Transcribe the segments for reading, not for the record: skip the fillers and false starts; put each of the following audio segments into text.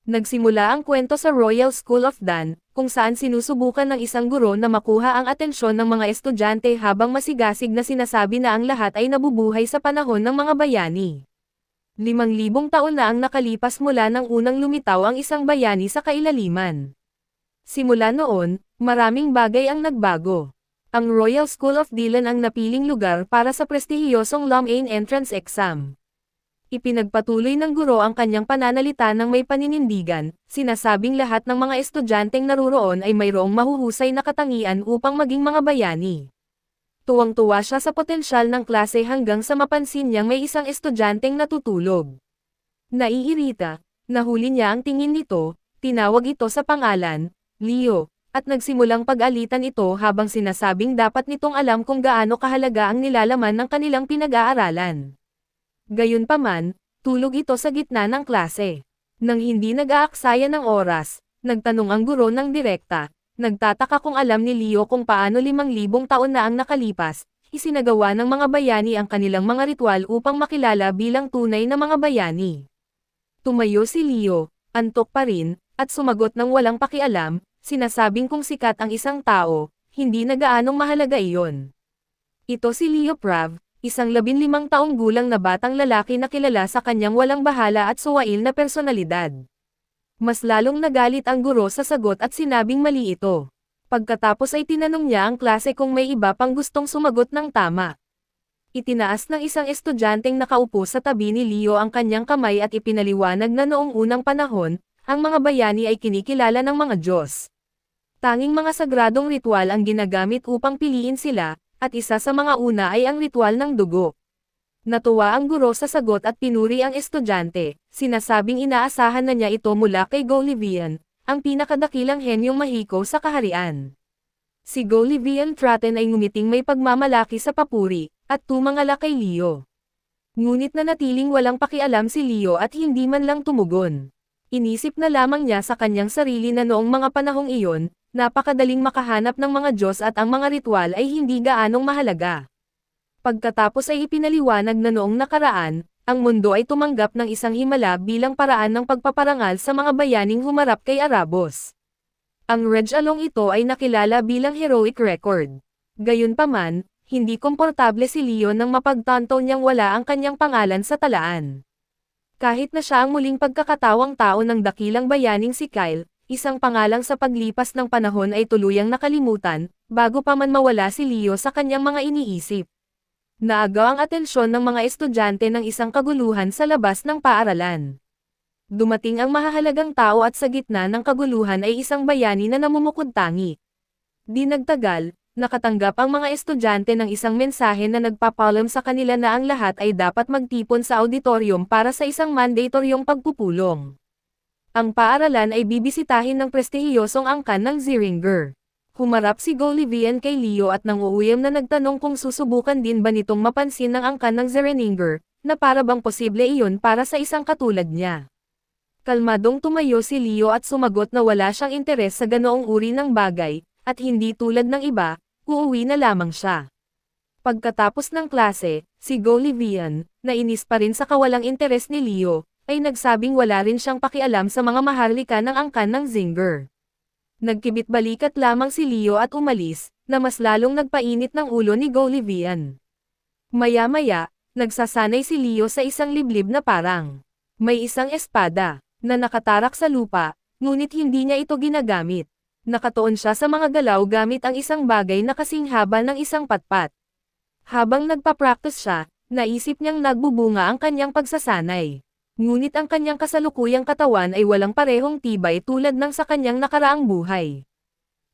Nagsimula ang kwento sa Royal School of Dan, kung saan sinusubukan ng isang guro na makuha ang atensyon ng mga estudyante habang masigasig na sinasabi na ang lahat ay nabubuhay sa panahon ng mga bayani. 5,000 taon na ang nakalipas mula nang unang lumitaw ang isang bayani sa kailaliman. Simula noon, maraming bagay ang nagbago. Ang Royal School of Dylan ang napiling lugar para sa prestihiyosong Lumane Entrance Exam. Ipinagpatuloy ng guro ang kanyang pananalita ng may paninindigan, sinasabing lahat ng mga estudyanteng naruroon ay mayroong mahuhusay na katangian upang maging mga bayani. Tuwang-tuwa siya sa potensyal ng klase hanggang sa mapansin niyang may isang estudyanteng natutulog. Naiirita, nahuli niya ang tingin nito, tinawag ito sa pangalan, Leo, at nagsimulang pag-alitan ito habang sinasabing dapat nitong alam kung gaano kahalaga ang nilalaman ng kanilang pinag-aaralan. Gayunpaman, tulog ito sa gitna ng klase. Nang hindi nag-aaksaya ng oras, nagtanong ang guro ng direkta. Nagtataka kung alam ni Leo kung paano 5,000 taon na ang nakalipas, isinagawa ng mga bayani ang kanilang mga ritual upang makilala bilang tunay na mga bayani. Tumayo si Leo, antok pa rin, at sumagot ng walang pakialam, sinasabing kung sikat ang isang tao, hindi na gaanong mahalaga iyon. Ito si Leo Prav, isang 15 taong gulang na batang lalaki na kilala sa kanyang walang bahala at suwail na personalidad. Mas lalong nagalit ang guro sa sagot at sinabing mali ito. Pagkatapos ay tinanong niya ang klase kung may iba pang gustong sumagot ng tama. Itinaas ng isang estudyanteng nakaupo sa tabi ni Leo ang kanyang kamay at ipinaliwanag na noong unang panahon, ang mga bayani ay kinikilala ng mga Diyos. Tanging mga sagradong ritual ang ginagamit upang piliin sila, at isa sa mga una ay ang ritual ng dugo. Natuwa ang guro sa sagot at pinuri ang estudyante, sinasabing inaasahan na niya ito mula kay Gullivian, ang pinakadakilang henyong mahiko sa kaharian. Si Gullivian Tratten ay ngumiting may pagmamalaki sa papuri, at tumangala kay Leo. Ngunit nanatiling walang pakialam si Leo at hindi man lang tumugon. Inisip na lamang niya sa kanyang sarili na noong mga panahong iyon, napakadaling makahanap ng mga Diyos at ang mga ritual ay hindi gaanong mahalaga. Pagkatapos ay ipinaliwanag na noong nakaraan, ang mundo ay tumanggap ng isang himala bilang paraan ng pagpaparangal sa mga bayaning humarap kay Arabos. Ang Regalong ito ay nakilala bilang heroic record. Gayunpaman, hindi komportable si Leo nang mapagtanto niyang wala ang kanyang pangalan sa talaan. Kahit na siya ang muling pagkakatawang tao ng dakilang bayaning si Kyle, isang pangalang sa paglipas ng panahon ay tuluyang nakalimutan, bago pa man mawala si Leo sa kanyang mga iniisip. Naagaw ang atensyon ng mga estudyante ng isang kaguluhan sa labas ng paaralan. Dumating ang mahahalagang tao at sa gitna ng kaguluhan ay isang bayani na namumukod-tangi. Di nagtagal, nakatanggap ang mga estudyante ng isang mensahe na nagpapaalam sa kanila na ang lahat ay dapat magtipon sa auditorium para sa isang mandatoryong pagpupulong. Ang paaralan ay bibisitahin ng prestihiyosong angkan ng Zeringer. Humarap si Gullivian kay Leo at nanguuyam na nagtanong kung susubukan din ba nitong mapansin ng angkan ng Zeringer, na para bang posible iyon para sa isang katulad niya. Kalmadong tumayo si Leo at sumagot na wala siyang interes sa ganoong uri ng bagay, at hindi tulad ng iba, uuwi na lamang siya. Pagkatapos ng klase, si Gullivian, na inis pa rin sa kawalang interes ni Leo, ay nagsabing wala rin siyang pakialam sa mga maharlika ng angkan ng Zinger. Nagkibit-balikat lamang si Leo at umalis, na mas lalong nagpainit ng ulo ni Gullivian. Maya-maya, nagsasanay si Leo sa isang liblib na parang may isang espada, na nakatarak sa lupa, ngunit hindi niya ito ginagamit. Nakatuon siya sa mga galaw gamit ang isang bagay na kasing haba ng isang patpat. Habang nagpa-practice siya, naisip niyang nagbubunga ang kanyang pagsasanay. Ngunit ang kanyang kasalukuyang katawan ay walang parehong tibay tulad ng sa kanyang nakaraang buhay.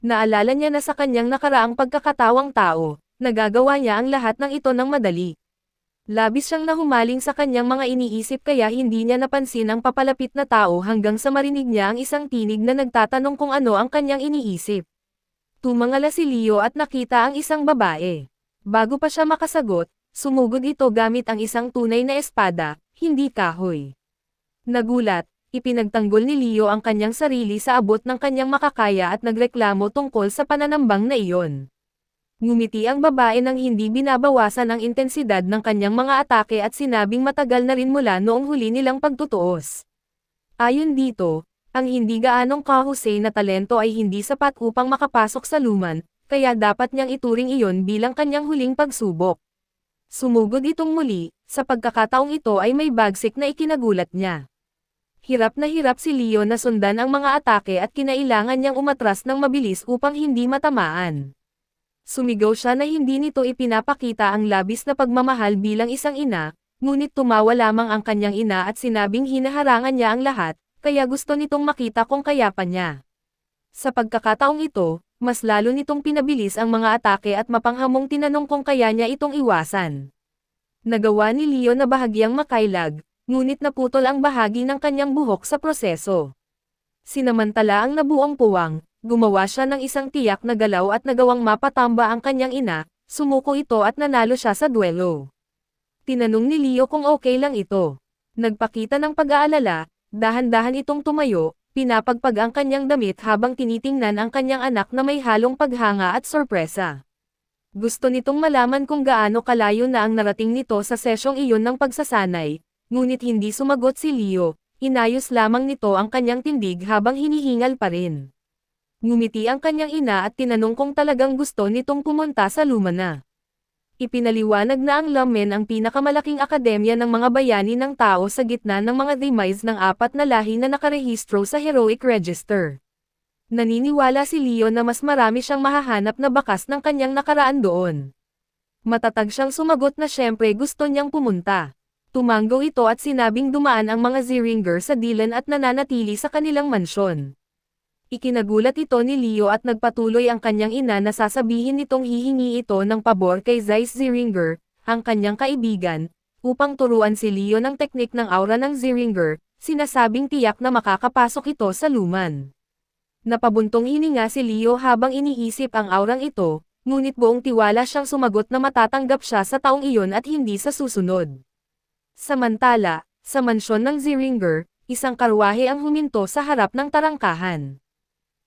Naalala niya na sa kanyang nakaraang pagkakatawang tao, nagagawa niya ang lahat ng ito ng madali. Labis siyang nahumaling sa kanyang mga iniisip kaya hindi niya napansin ang papalapit na tao hanggang sa marinig niya ang isang tinig na nagtatanong kung ano ang kanyang iniisip. Tumangala si Leo at nakita ang isang babae. Bago pa siya makasagot, sumugod ito gamit ang isang tunay na espada, hindi kahoy. Nagulat, ipinagtanggol ni Leo ang kanyang sarili sa abot ng kanyang makakaya at nagreklamo tungkol sa pananambang na iyon. Ngumiti ang babae nang hindi binabawasan ang intensidad ng kanyang mga atake at sinabing matagal na rin mula noong huli nilang pagtutuos. Ayon dito, Ang hindi gaanong kahusay na talento ay hindi sapat upang makapasok sa luman, kaya dapat niyang ituring iyon bilang kanyang huling pagsubok. Sumugod itong muli, sa pagkakataong ito ay may bagsik na ikinagulat niya. Hirap na hirap si Leo na sundan ang mga atake at kinailangan niyang umatras ng mabilis upang hindi matamaan. Sumigaw siya na hindi nito ipinapakita ang labis na pagmamahal bilang isang ina, ngunit tumawa lamang ang kanyang ina at sinabing hinaharangan niya ang lahat, kaya gusto nitong makita kung kaya pa niya. Sa pagkakataong ito, mas lalo nitong pinabilis ang mga atake at mapanghamong tinanong kung kaya niya itong iwasan. Nagawa ni Leo na bahagyang makailag, ngunit naputol ang bahagi ng kanyang buhok sa proseso. Sinamantala ang nabuong puwang, gumawa siya ng isang tiyak na galaw at nagawang mapatamba ang kanyang ina, sumuko ito at nanalo siya sa duelo. Tinanong ni Leo kung okay lang ito. Nagpakita ng pag-aalala, dahan-dahan itong tumayo, pinapagpag ang kanyang damit habang tinitingnan ang kanyang anak na may halong paghanga at sorpresa. Gusto nitong malaman kung gaano kalayo na ang narating nito sa sesyong iyon ng pagsasanay, ngunit hindi sumagot si Leo, inayos lamang nito ang kanyang tindig habang hinihingal pa rin. Ngumiti ang kanyang ina at tinanong kung talagang gusto nitong pumunta sa lumana. Ipinaliwanag na ang Lamen ang pinakamalaking akademya ng mga bayani ng tao sa gitna ng mga demise ng 4 na lahi na nakarehistro sa Heroic Register. Naniniwala si Leo na mas marami siyang mahahanap na bakas ng kanyang nakaraan doon. Matatag siyang sumagot na syempre gusto niyang pumunta. Tumanggo ito at sinabing dumaan ang mga Ziringer sa Dylan at nananatili sa kanilang mansyon. Ikinagulat ito ni Leo at nagpatuloy ang kanyang ina na sasabihin nitong hihingi ito ng pabor kay Zeiss Ziringer, ang kanyang kaibigan, upang turuan si Leo ng teknik ng aura ng Ziringer, sinasabing tiyak na makakapasok ito sa luman. Napabuntong hininga si Leo habang iniisip ang aurang ito, ngunit buong tiwala siyang sumagot na matatanggap siya sa taong iyon at hindi sa susunod. Samantala, sa mansyon ng Ziringer, isang karwahe ang huminto sa harap ng tarangkahan.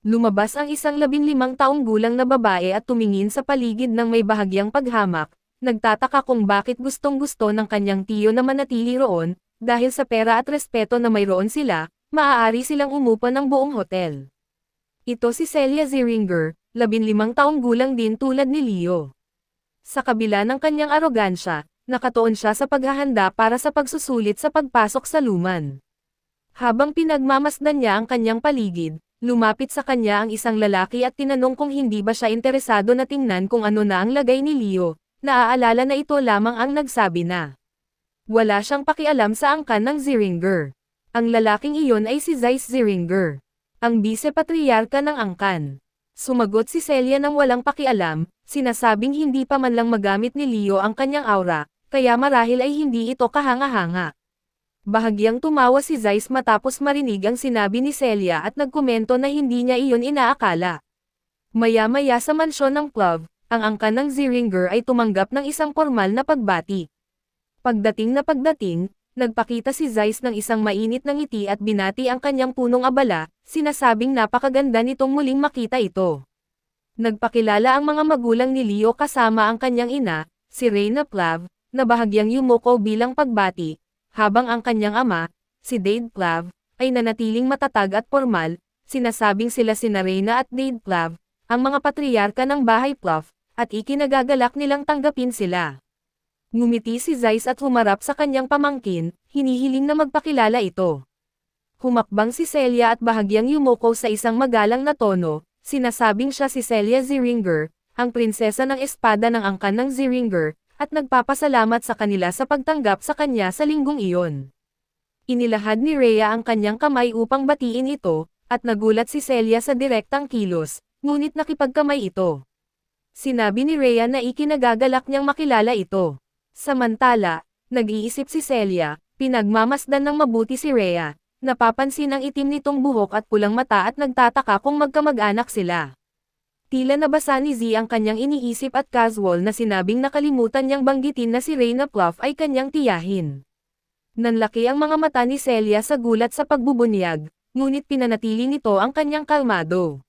Lumabas ang isang 15 taong gulang na babae at tumingin sa paligid ng may bahagyang paghamak, nagtataka kung bakit gustong-gusto ng kanyang tiyo na manatili roon, dahil sa pera at respeto na mayroon sila, maaari silang umupo ng buong hotel. Ito si Celia Ziringer, 15 taong gulang din tulad ni Leo. Sa kabila ng kanyang arogansya, nakatuon siya sa paghahanda para sa pagsusulit sa pagpasok sa luman. Habang pinagmamasdan niya ang kanyang paligid, lumapit sa kanya ang isang lalaki at tinanong kung hindi ba siya interesado na tingnan kung ano na ang lagay ni Leo, naaalala na ito lamang ang nagsabi na wala siyang pakialam sa angkan ng Ziringer. Ang lalaking iyon ay si Zeiss Ziringer, ang bise-patriarka ng angkan. Sumagot si Celia ng walang pakialam, sinasabing hindi pa man lang magamit ni Leo ang kanyang aura, kaya marahil ay hindi ito kahanga-hanga. Bahagyang tumawa si Zeiss matapos marinig ang sinabi ni Celia at nagkomento na hindi niya iyon inaakala. Maya-maya sa mansyon ng club, ang angkan ng Ziringer ay tumanggap ng isang formal na pagbati. Pagdating, nagpakita si Zeiss ng isang mainit na ngiti at binati ang kanyang punong abala, sinasabing napakaganda nitong muling makita ito. Nagpakilala ang mga magulang ni Leo kasama ang kanyang ina, si Reyna Plav, na bahagyang yumuko bilang pagbati, habang ang kanyang ama, si Dade Plav, ay nanatiling matatag at formal, sinasabing sila sina Reyna at Dade Plav, ang mga patriarka ng bahay Plav, at ikinagagalak nilang tanggapin sila. Ngumiti si Zeiss at humarap sa kanyang pamangkin, hinihiling na magpakilala ito. Humakbang si Celia at bahagyang yumuko sa isang magalang na tono, sinasabing siya si Celia Ziringer, ang prinsesa ng espada ng angkan ng Ziringer, at nagpapasalamat sa kanila sa pagtanggap sa kanya sa linggong iyon. Inilahad ni Rhea ang kanyang kamay upang batiin ito, at nagulat si Celia sa direktang kilos, ngunit nakipagkamay ito. Sinabi ni Rhea na ikinagagalak niyang makilala ito. Samantala, nag-iisip si Celia, pinagmamasdan ng mabuti si Rhea, napapansin ang itim nitong buhok at pulang mata at nagtataka kung magkamag-anak sila. Tila nabasa ni Z ang kanyang iniisip at casual na sinabing nakalimutan niyang banggitin na si Reyna Plav ay kanyang tiyahin. Nanlaki ang mga mata ni Celia sa gulat sa pagbubunyag, ngunit pinanatili nito ang kanyang kalmado.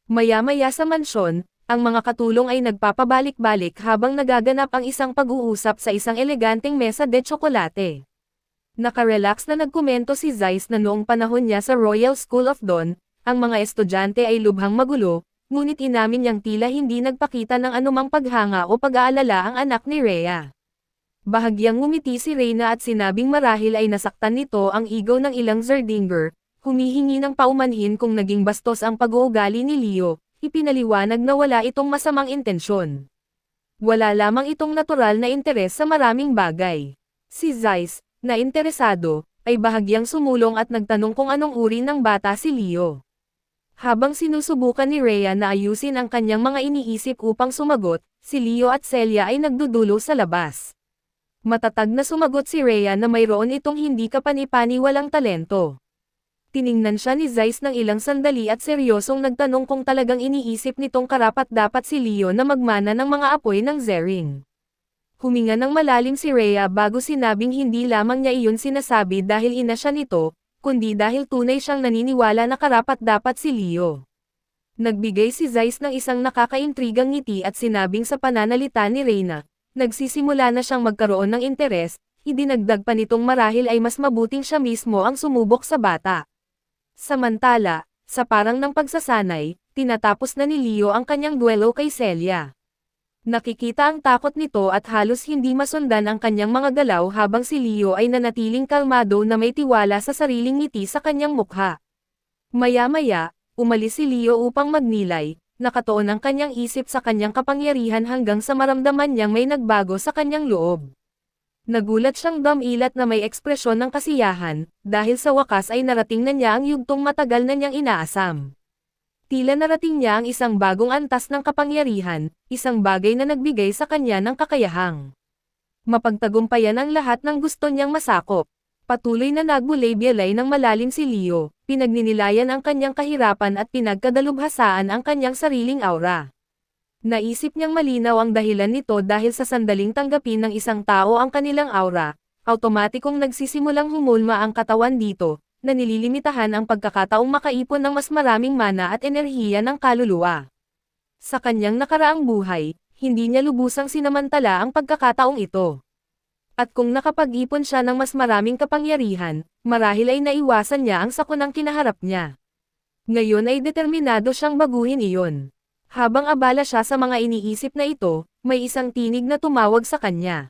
Maya-maya sa mansyon, ang mga katulong ay nagpapabalik-balik habang nagaganap ang isang pag-uusap sa isang eleganteng mesa de tsokolate. Nakarelax na nagkomento si Zeiss na noong panahon niya sa Royal School of Dawn, ang mga estudyante ay lubhang magulo, ngunit inamin niyang tila hindi nagpakita ng anumang paghanga o pag-aalala ang anak ni Rhea. Bahagyang ngumiti si Reyna at sinabing marahil ay nasaktan nito ang ego ng ilang Zerdinger, humihingi ng paumanhin kung naging bastos ang pag-uugali ni Leo, ipinaliwanag na wala itong masamang intensyon. Wala lamang itong natural na interes sa maraming bagay. Si Zeiss, na interesado, ay bahagyang sumulong at nagtanong kung anong uri ng bata si Leo. Habang sinusubukan ni Rhea na ayusin ang kanyang mga iniisip upang sumagot, si Leo at Celia ay nagdudulo sa labas. Matatag na sumagot si Rhea na mayroon itong hindi kapani-paniwalang talento. Tiningnan siya ni Zeiss ng ilang sandali at seryosong nagtanong kung talagang iniisip nitong karapat-dapat si Leo na magmana ng mga apoy ng Zering. Huminga ng malalim si Rhea bago sinabing hindi lamang niya iyon sinasabi dahil ina siya nito, kundi dahil tunay siyang naniniwala na karapat-dapat si Leo. Nagbigay si Zeiss ng isang nakakaintrigang ngiti at sinabing sa pananalita ni Reyna, nagsisimula na siyang magkaroon ng interes, idinagdag pa nitong marahil ay mas mabuting siya mismo ang sumubok sa bata. Samantala, sa parang ng pagsasanay, tinatapos na ni Leo ang kanyang duelo kay Celia. Nakikita ang takot nito at halos hindi masundan ang kanyang mga galaw habang si Leo ay nanatiling kalmado na may tiwala sa sariling ngiti sa kanyang mukha. Maya-maya, umalis si Leo upang magnilay, nakatuon ang kanyang isip sa kanyang kapangyarihan hanggang sa maramdaman niyang may nagbago sa kanyang loob. Nagulat siyang dumilat na may ekspresyon ng kasiyahan, dahil sa wakas ay narating na niya ang yugtong matagal na niyang inaasam. Tila narating niya ang isang bagong antas ng kapangyarihan, isang bagay na nagbigay sa kanya ng kakayahang mapagtagumpayan ang lahat ng gusto niyang masakop. Patuloy na nagbulay-bilay ng malalim si Leo, pinagninilayan ang kanyang kahirapan at pinagkadalubhasaan ang kanyang sariling aura. Naisip niyang malinaw ang dahilan nito dahil sa sandaling tanggapin ng isang tao ang kanilang aura, automatikong nagsisimulang humulma ang katawan dito, na nililimitahan ang pagkakataong makaipon ng mas maraming mana at enerhiya ng kaluluwa. Sa kanyang nakaraang buhay, hindi niya lubusang sinamantala ang pagkakataong ito. At kung nakapag-ipon siya ng mas maraming kapangyarihan, marahil ay naiwasan niya ang sakunang kinaharap niya. Ngayon ay determinado siyang baguhin iyon. Habang abala siya sa mga iniisip na ito, may isang tinig na tumawag sa kanya.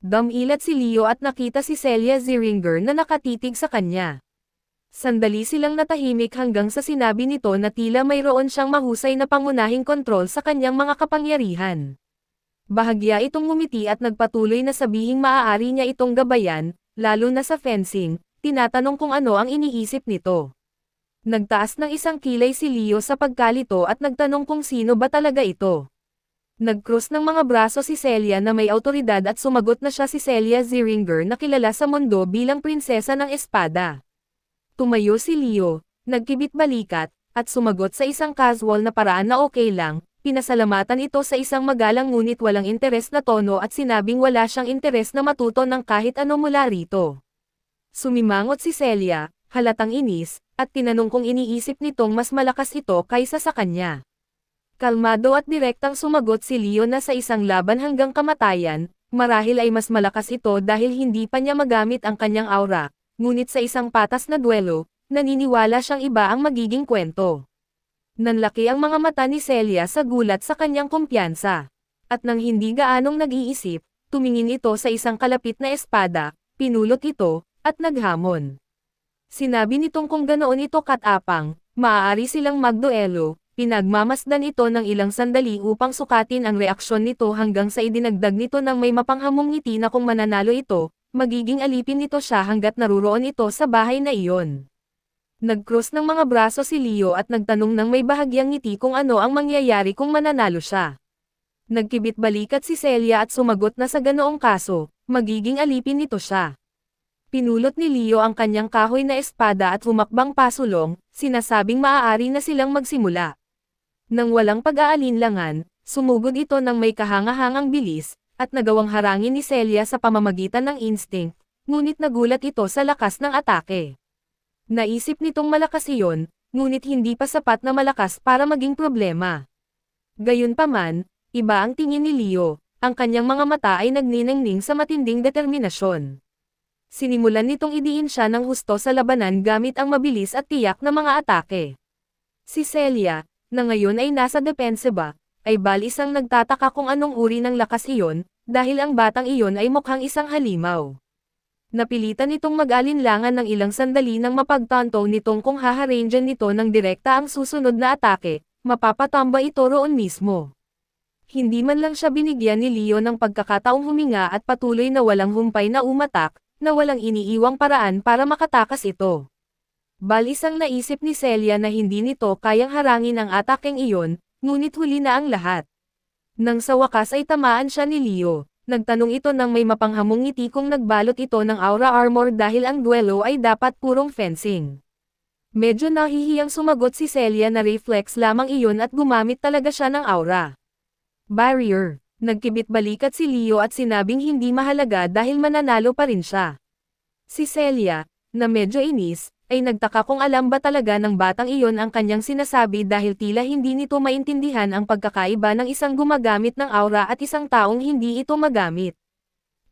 Dumilat si Leo at nakita si Celia Zeringer na nakatitig sa kanya. Sandali silang natahimik hanggang sa sinabi nito na tila mayroon siyang mahusay na pangunahing kontrol sa kanyang mga kapangyarihan. Bahagya itong ngumiti at nagpatuloy na sabihing maaari niya itong gabayan, lalo na sa fencing, tinatanong kung ano ang iniisip nito. Nagtaas ng isang kilay si Leo sa pagkalito at nagtanong kung sino ba talaga ito. Nag-cross ng mga braso si Celia na may autoridad at sumagot na siya si Celia Zeringer na kilala sa mundo bilang prinsesa ng espada. Tumayo si Leo, nagkibit balikat, at sumagot sa isang casual na paraan na okay lang, pinasalamatan ito sa isang magalang ngunit walang interes na tono at sinabing wala siyang interes na matuto ng kahit ano mula rito. Sumimangot si Celia, halatang inis, at tinanong kung iniisip nitong mas malakas ito kaysa sa kanya. Kalmado at direktang sumagot si Leo na sa isang laban hanggang kamatayan, marahil ay mas malakas ito dahil hindi pa niya magamit ang kanyang aura. Ngunit sa isang patas na duelo, naniniwala siyang iba ang magiging kwento. Nanlaki ang mga mata ni Celia sa gulat sa kanyang kumpiyansa. At nang hindi gaanong nag-iisip, tumingin ito sa isang kalapit na espada, pinulot ito, at naghamon. Sinabi nitong kung ganoon ito katapang, maaari silang magduelo, pinagmamasdan ito ng ilang sandali upang sukatin ang reaksyon nito hanggang sa idinagdag nito ng may mapanghamong ngiti na kung mananalo ito, magiging alipin nito siya hanggat naruroon ito sa bahay na iyon. Nag-cross ng mga braso si Leo at nagtanong ng may bahagyang ngiti kung ano ang mangyayari kung mananalo siya. Nagkibit balikat si Celia at sumagot na sa ganoong kaso, magiging alipin nito siya. Pinulot ni Leo ang kanyang kahoy na espada at humakbang pasulong, sinasabing maaari na silang magsimula. Nang walang pag-aalinlangan, sumugod ito ng may kahangahangang bilis, at nagawang harangin ni Celia sa pamamagitan ng instinct, ngunit nagulat ito sa lakas ng atake. Naisip nitong malakas iyon, ngunit hindi pa sapat na malakas para maging problema. Gayunpaman, iba ang tingin ni Leo, ang kanyang mga mata ay nagniningning sa matinding determinasyon. Sinimulan nitong idiin siya ng husto sa labanan gamit ang mabilis at tiyak na mga atake. Si Celia, na ngayon ay nasa depensa ba, ay balisang nagtataka kung anong uri ng lakas iyon, dahil ang batang iyon ay mukhang isang halimaw. Napilitan nitong mag-alinlangan ng ilang sandali nang mapagtanto nitong kung haharanggan nito ng direkta ang susunod na atake, mapapatamba ito roon mismo. Hindi man lang siya binigyan ni Leo ng pagkakataong huminga at patuloy na walang humpay na umatak, na walang iniiwang paraan para makatakas ito. Balisang naisip ni Celia na hindi nito kayang harangin ang atakeng iyon, ngunit huli na ang lahat. Nang sa wakas ay tamaan siya ni Leo, nagtanong ito nang may mapanghamong ngiti kung nagbalot ito ng aura armor dahil ang duelo ay dapat purong fencing. Medyo nahihiyang sumagot si Celia na reflex lamang iyon at gumamit talaga siya ng aura barrier. Nagkibit balikat si Leo at sinabing hindi mahalaga dahil mananalo pa rin siya. Si Celia, na medyo inis, ay nagtaka kung alam ba talaga ng batang iyon ang kanyang sinasabi dahil tila hindi nito maintindihan ang pagkakaiba ng isang gumagamit ng aura at isang taong hindi ito magamit.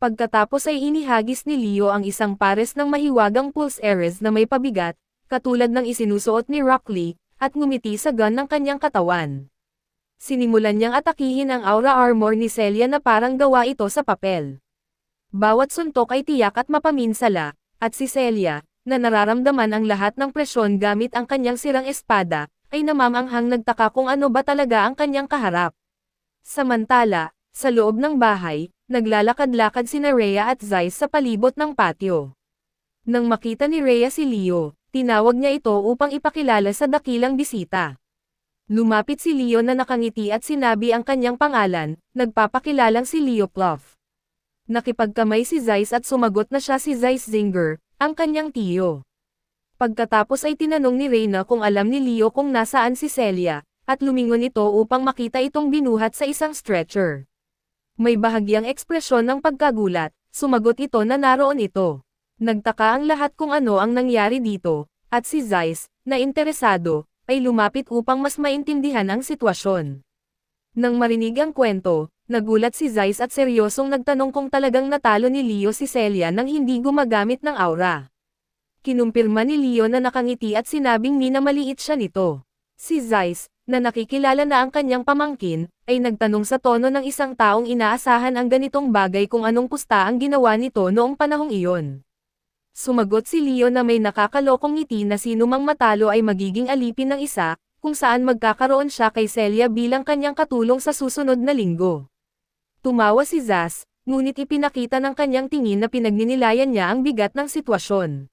Pagkatapos ay inihagis ni Leo ang isang pares ng mahiwagang pulse arrows na may pabigat, katulad ng isinusuot ni Rock Lee, at ngumiti sa gun ng kanyang katawan. Sinimulan niyang atakihin ang aura armor ni Celia na parang gawa ito sa papel. Bawat suntok ay tiyak at mapaminsala, at si Celia, na nararamdaman ang lahat ng presyon gamit ang kanyang sirang espada, ay namamanghang nagtaka kung ano ba talaga ang kanyang kaharap. Samantala, sa loob ng bahay, naglalakad-lakad sina Rhea at Zeiss sa palibot ng patio. Nang makita ni Rhea si Leo, tinawag niya ito upang ipakilala sa dakilang bisita. Lumapit si Leo na nakangiti at sinabi ang kanyang pangalan, nagpapakilalang si Leo Pluff. Nakipagkamay si Zeiss at sumagot na siya si Zeiss Zinger, ang kanyang tiyo. Pagkatapos ay tinanong ni Reyna kung alam ni Leo kung nasaan si Celia, at lumingon ito upang makita itong binuhat sa isang stretcher. May bahagyang ekspresyon ng pagkagulat, sumagot ito na naroon ito. Nagtaka ang lahat kung ano ang nangyari dito, at si Zeiss, na interesado, ay lumapit upang mas maintindihan ang sitwasyon. Nang marinig ang kwento, nagulat si Zeiss at seryosong nagtanong kung talagang natalo ni Leo si Celia nang hindi gumagamit ng aura. Kinumpirma ni Leo na nakangiti at sinabing minamaliit siya nito. Si Zeiss, na nakikilala na ang kanyang pamangkin, ay nagtanong sa tono ng isang taong inaasahan ang ganitong bagay kung anong pusta ang ginawa nito noong panahong iyon. Sumagot si Leo na may nakakalokong ngiti na sinumang matalo ay magiging alipin ng isa, kung saan magkakaroon siya kay Celia bilang kanyang katulong sa susunod na linggo. Tumawa si Zaz, ngunit ipinakita ng kanyang tingin na pinagninilayan niya ang bigat ng sitwasyon.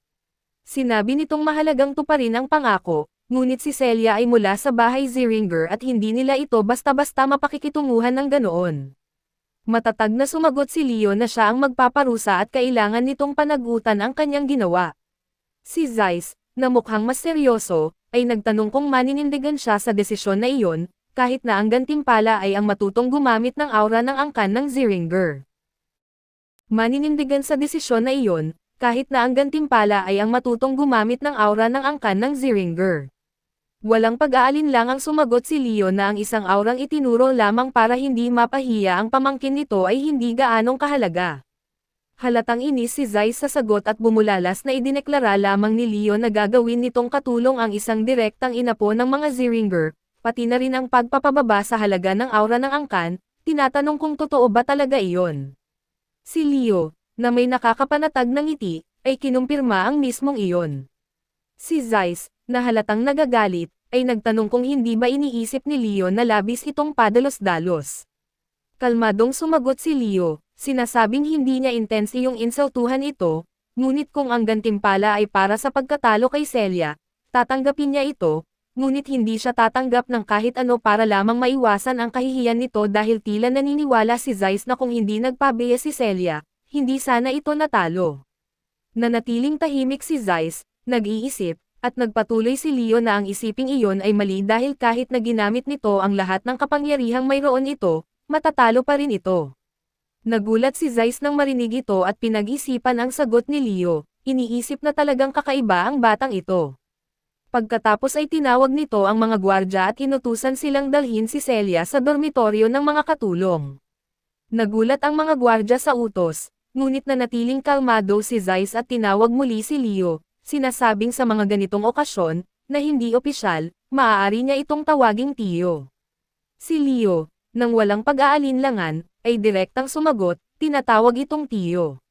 Sinabi nitong mahalagang tuparin ang pangako, ngunit si Celia ay mula sa bahay Ziringer at hindi nila ito basta-basta mapakikitunguhan ng ganoon. Matatag na sumagot si Leo na siya ang magpaparusa at kailangan nitong panagutan ang kanyang ginawa. Si Zeiss, na mukhang mas seryoso, ay nagtanong kung maninindigan siya sa desisyon na iyon, kahit na ang gantimpala ay ang matutong gumamit ng aura ng angkan ng Ziringer. Maninindigan sa desisyon na iyon, kahit na ang gantimpala ay ang matutong gumamit ng aura ng angkan ng Ziringer. Walang pag-aalinlangang sumagot si Leo na ang isang aurang itinuro lamang para hindi mapahiya ang pamangkin nito ay hindi gaanong kahalaga. Halatang inis si Zeiss sa sagot at bumulalas na idineklara lamang ni Leo na gagawin nitong katulong ang isang direktang inapo ng mga Ziringer, pati na rin ang pagpapababa sa halaga ng aura ng angkan, tinatanong kung totoo ba talaga iyon. Si Leo, na may nakakapanatag ng ngiti, ay kinumpirma ang mismong iyon. Si Zeiss, na halatang nagagalit, ay nagtanong kung hindi ba iniisip ni Leo na labis itong padalos-dalos. Kalmadong sumagot si Leo, sinasabing hindi niya intense yung insultuhan ito, ngunit kung ang gantimpala ay para sa pagkatalo kay Celia, tatanggapin niya ito, ngunit hindi siya tatanggap ng kahit ano para lamang maiwasan ang kahihiyan nito dahil tila naniniwala si Zeiss na kung hindi nagpabiya si Celia, hindi sana ito natalo. Nanatiling tahimik si Zeiss, nag-iisip, at nagpatuloy si Leo na ang isiping iyon ay mali dahil kahit na ginamit nito ang lahat ng kapangyarihang mayroon ito, matatalo pa rin ito. Nagulat si Zeiss nang marinig ito at pinag-isipan ang sagot ni Leo, iniisip na talagang kakaiba ang batang ito. Pagkatapos ay tinawag nito ang mga gwardya at inutusan silang dalhin si Celia sa dormitoryo ng mga katulong. Nagulat ang mga gwardya sa utos, ngunit nanatiling kalmado si Zeiss at tinawag muli si Leo, sinasabing sa mga ganitong okasyon, na hindi opisyal, maaari niya itong tawaging tiyo. Si Leo, nang walang pag-aalinlangan, ay direktang sumagot, tinatawag itong tiyo.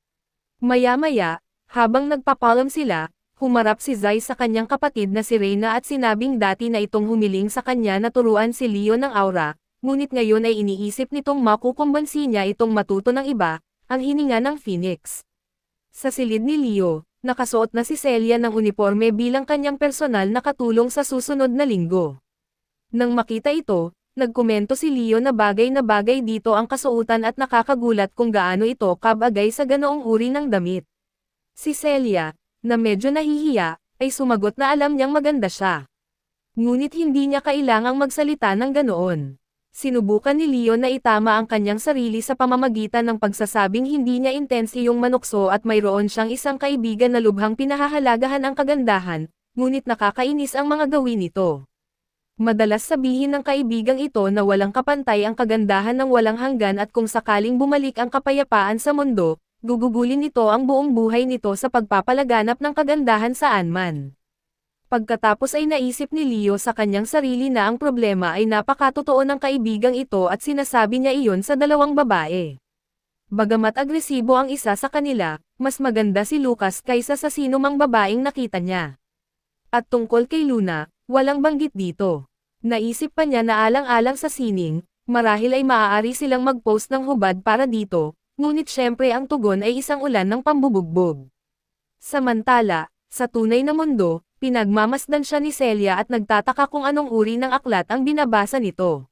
Maya-maya, habang nagpapalam sila, humarap si Zeiss sa kanyang kapatid na si Reyna at sinabing dati na itong humiling sa kanya na turuan si Leo ng aura, ngunit ngayon ay iniisip nitong makukumbansi niya itong matuto ng iba, ang hininga ng Phoenix. Sa silid ni Leo, nakasuot na si Celia ng uniforme bilang kanyang personal na katulong sa susunod na linggo. Nang makita ito, nagkomento si Leo na bagay dito ang kasuotan at nakakagulat kung gaano ito kabagay sa ganoong uri ng damit. Si Celia, na medyo nahihiya, ay sumagot na alam niyang maganda siya. Ngunit hindi niya kailangang magsalita ng ganoon. Sinubukan ni Leo na itama ang kanyang sarili sa pamamagitan ng pagsasabing hindi niya intense yung manukso at mayroon siyang isang kaibigan na lubhang pinahahalagahan ang kagandahan, ngunit nakakainis ang mga gawin nito. Madalas sabihin ng kaibigang ito na walang kapantay ang kagandahan ng walang hanggan at kung sakaling bumalik ang kapayapaan sa mundo, gugugulin nito ang buong buhay nito sa pagpapalaganap ng kagandahan saan man. Pagkatapos ay naisip ni Leo sa kanyang sarili na ang problema ay napakatotoo ng kaibigang ito at sinasabi niya iyon sa dalawang babae. Bagamat agresibo ang isa sa kanila, mas maganda si Lucas kaysa sa sino mang babaeng nakita niya. At tungkol kay Luna, walang banggit dito. Naisip pa niya na alang-alang sa sining, marahil ay maaari silang mag-post ng hubad para dito, ngunit syempre ang tugon ay isang ulan ng pambubugbog. Samantala, sa tunay na mundo, pinagmamasdan siya ni Celia at nagtataka kung anong uri ng aklat ang binabasa nito.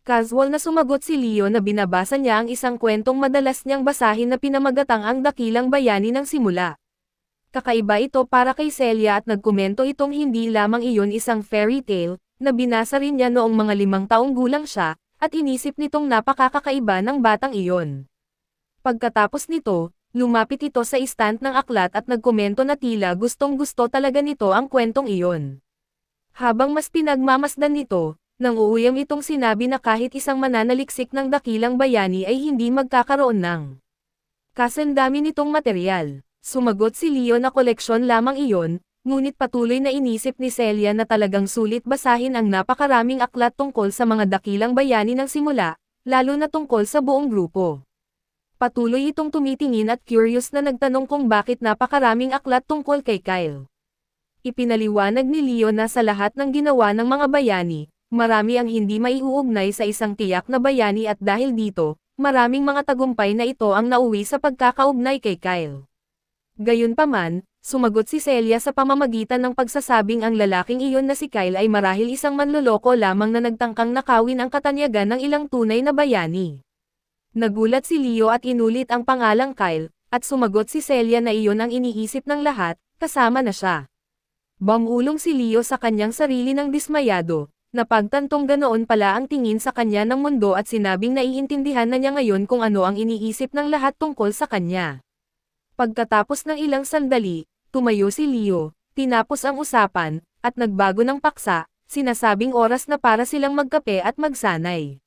Casual na sumagot si Leo na binabasa niya ang isang kwentong madalas niyang basahin na pinamagatang ang dakilang bayani ng simula. Kakaiba ito para kay Celia at nagkomento itong hindi lamang iyon isang fairy tale, na binasa rin niya noong mga 5 taong gulang siya, at inisip nitong napakakakaiba ng batang iyon. Pagkatapos nito, lumapit ito sa istant ng aklat at nagkomento na tila gustong-gusto talaga nito ang kwentong iyon. Habang mas pinagmamasdan nito, nang uuyam itong sinabi na kahit isang mananaliksik ng dakilang bayani ay hindi magkakaroon ng kasandami nitong material. Sumagot si Leo na koleksyon lamang iyon, ngunit patuloy na inisip ni Celia na talagang sulit basahin ang napakaraming aklat tungkol sa mga dakilang bayani ng simula, lalo na tungkol sa buong grupo. Patuloy itong tumitingin at curious na nagtanong kung bakit napakaraming aklat tungkol kay Kyle. Ipinaliwanag ni Leo na sa lahat ng ginawa ng mga bayani, marami ang hindi maiuugnay sa isang tiyak na bayani at dahil dito, maraming mga tagumpay na ito ang nauwi sa pagkakaugnay kay Kyle. Gayunpaman, sumagot si Celia sa pamamagitan ng pagsasabing ang lalaking iyon na si Kyle ay marahil isang manloloko lamang na nagtangkang nakawin ang katanyagan ng ilang tunay na bayani. Nagulat si Leo at inulit ang pangalang Kyle, at sumagot si Celia na iyon ang iniisip ng lahat, kasama na siya. Bumulong si Leo sa kanyang sarili ng dismayado, napagtantong ganoon pala ang tingin sa kanya ng mundo at sinabing naiintindihan na niya ngayon kung ano ang iniisip ng lahat tungkol sa kanya. Pagkatapos ng ilang sandali, tumayo si Leo, tinapos ang usapan, at nagbago ng paksa, sinasabing oras na para silang magkape at magsanay.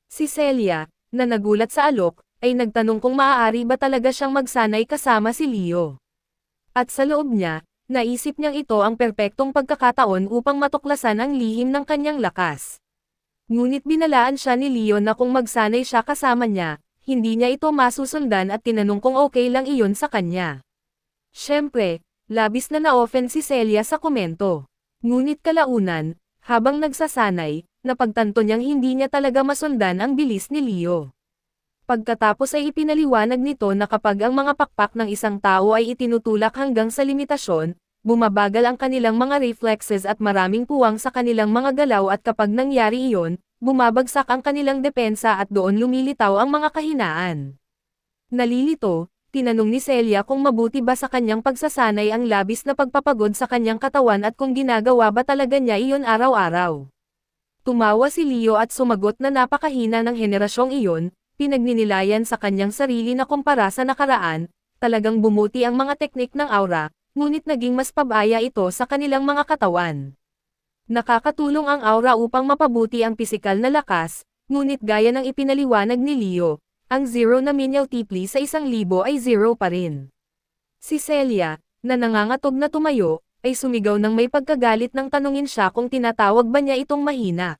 Si Celia, na nagulat sa alok, ay nagtanong kung maaari ba talaga siyang magsanay kasama si Leo. At sa loob niya, naisip niyang ito ang perpektong pagkakataon upang matuklasan ang lihim ng kanyang lakas. Ngunit binalaan siya ni Leo na kung magsanay siya kasama niya, hindi niya ito masusundan at tinanong kung okay lang iyon sa kanya. Siyempre, labis na na-offend si Celia sa komento. Ngunit kalaunan, habang nagsasanay, napagtanto niyang hindi niya talaga masundan ang bilis ni Leo. Pagkatapos ay ipinaliwanag nito na kapag ang mga pakpak ng isang tao ay itinutulak hanggang sa limitasyon, bumabagal ang kanilang mga reflexes at maraming puwang sa kanilang mga galaw at kapag nangyari iyon, bumabagsak ang kanilang depensa at doon lumilitaw ang mga kahinaan. Nalilito, tinanong ni Celia kung mabuti ba sa kanyang pagsasanay ang labis na pagpapagod sa kanyang katawan at kung ginagawa ba talaga niya iyon araw-araw. Tumawa si Leo at sumagot na napakahina ng henerasyong iyon, pinagninilayan sa kanyang sarili na kumpara sa nakaraan, talagang bumuti ang mga teknik ng aura, ngunit naging mas pabaya ito sa kanilang mga katawan. Nakakatulong ang aura upang mapabuti ang pisikal na lakas, ngunit gaya ng ipinaliwanag ni Leo, ang 0 na multiply sa 1,000 ay 0 pa rin. Si Celia, na nangangatog na tumayo, ay sumigaw ng may pagkagalit nang tanungin siya kung tinatawag ba niya itong mahina.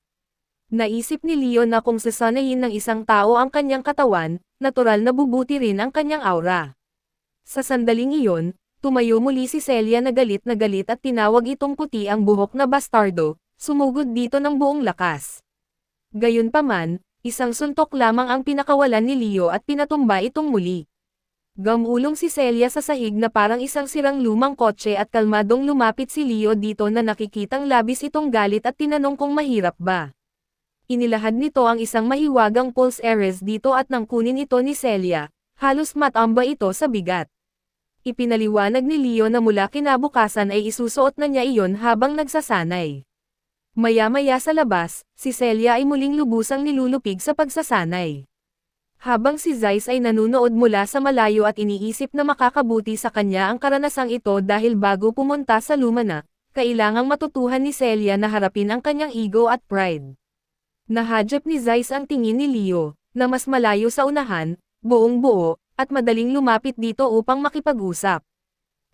Naisip ni Leo na kung sasanayin ng isang tao ang kanyang katawan, natural na bubuti rin ang kanyang aura. Sa sandaling iyon, tumayo muli si Celia na galit at tinawag itong puti ang buhok na bastardo, sumugod dito ng buong lakas. Gayunpaman, isang suntok lamang ang pinakawalan ni Leo at pinatumba itong muli. Gamulong si Celia sa sahig na parang isang sirang lumang kotse at kalmadong lumapit si Leo dito na nakikitang labis itong galit at tinanong kung mahirap ba. Inilahad nito ang isang mahiwagang pulse Ares dito at nang kunin ito ni Celia, halos matamba ito sa bigat. Ipinaliwanag ni Leo na mula kinabukasan ay isusuot na niya iyon habang nagsasanay. Maya-maya sa labas, si Celia ay muling lubusang nilulupig sa pagsasanay. Habang si Zeiss ay nanunood mula sa malayo at iniisip na makakabuti sa kanya ang karanasang ito dahil bago pumunta sa Lumina, kailangang matutuhan ni Celia na harapin ang kanyang ego at pride. Nahadyap ni Zeiss ang tingin ni Leo, na mas malayo sa unahan, buong buo, at madaling lumapit dito upang makipag-usap.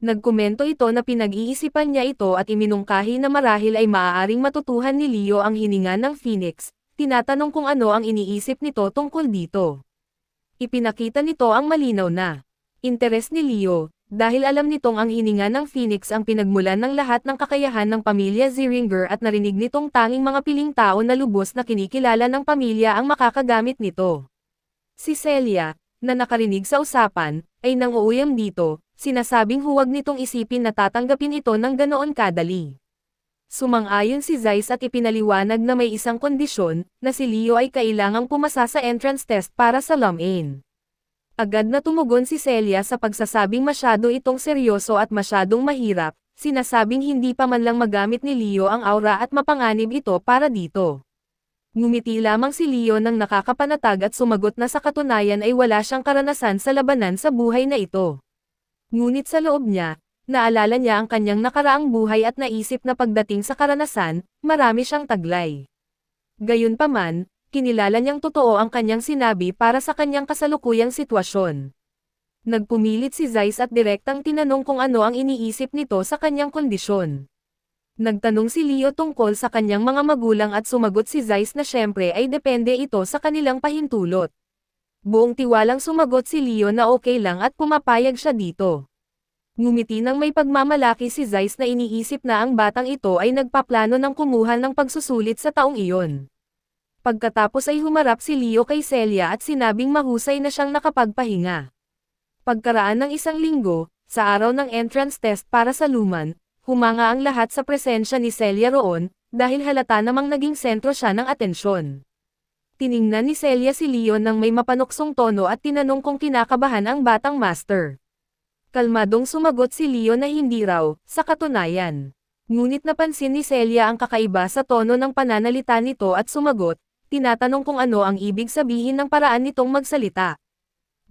Nagkomento ito na pinag-iisipan niya ito at iminungkahi na marahil ay maaaring matutuhan ni Leo ang hininga ng Phoenix, tinatanong kung ano ang iniisip nito tungkol dito. Ipinakita nito ang malinaw na interes ni Leo, dahil alam nitong ang hininga ng Phoenix ang pinagmulan ng lahat ng kakayahan ng pamilya Ziringer at narinig nitong tanging mga piling tao na lubos na kinikilala ng pamilya ang makakagamit nito. Si Celia, na nakarinig sa usapan, ay nanguuyam dito, sinasabing huwag nitong isipin na tatanggapin ito ng ganoon kadali. Sumang-ayon si Zeiss at ipinaliwanag na may isang kondisyon, na si Leo ay kailangang pumasa sa entrance test para sa Lumina. Agad na tumugon si Celia sa pagsasabing masyado itong seryoso at masyadong mahirap, sinasabing hindi pa man lang magamit ni Leo ang aura at mapanganib ito para dito. Ngumiti lamang si Leo nang nakakapanatag at sumagot na sa katunayan ay wala siyang karanasan sa labanan sa buhay na ito. Ngunit sa loob niya, naalala niya ang kanyang nakaraang buhay at naisip na pagdating sa karanasan, marami siyang taglay. Gayunpaman, kinilala niyang totoo ang kanyang sinabi para sa kanyang kasalukuyang sitwasyon. Nagpumilit si Zeiss at direktang tinanong kung ano ang iniisip nito sa kanyang kondisyon. Nagtanong si Leo tungkol sa kanyang mga magulang at sumagot si Zeiss na syempre ay depende ito sa kanilang pahintulot. Buong tiwalang sumagot si Leo na okay lang at pumapayag siya dito. Ngumiti nang may pagmamalaki si Zeiss na iniisip na ang batang ito ay nagpaplano ng kumuha ng pagsusulit sa taong iyon. Pagkatapos ay humarap si Leo kay Celia at sinabing mahusay na siyang nakapagpahinga. Pagkaraan ng isang linggo, sa araw ng entrance test para sa Lumina, humanga ang lahat sa presensya ni Celia roon, dahil halata namang naging sentro siya ng atensyon. Tiningnan ni Celia si Leo nang may mapanuksong tono at tinanong kung kinakabahan ang batang master. Kalmadong sumagot si Leo na hindi raw, sa katunayan. Ngunit napansin ni Celia ang kakaiba sa tono ng pananalita nito at sumagot, tinatanong kung ano ang ibig sabihin ng paraan nitong magsalita.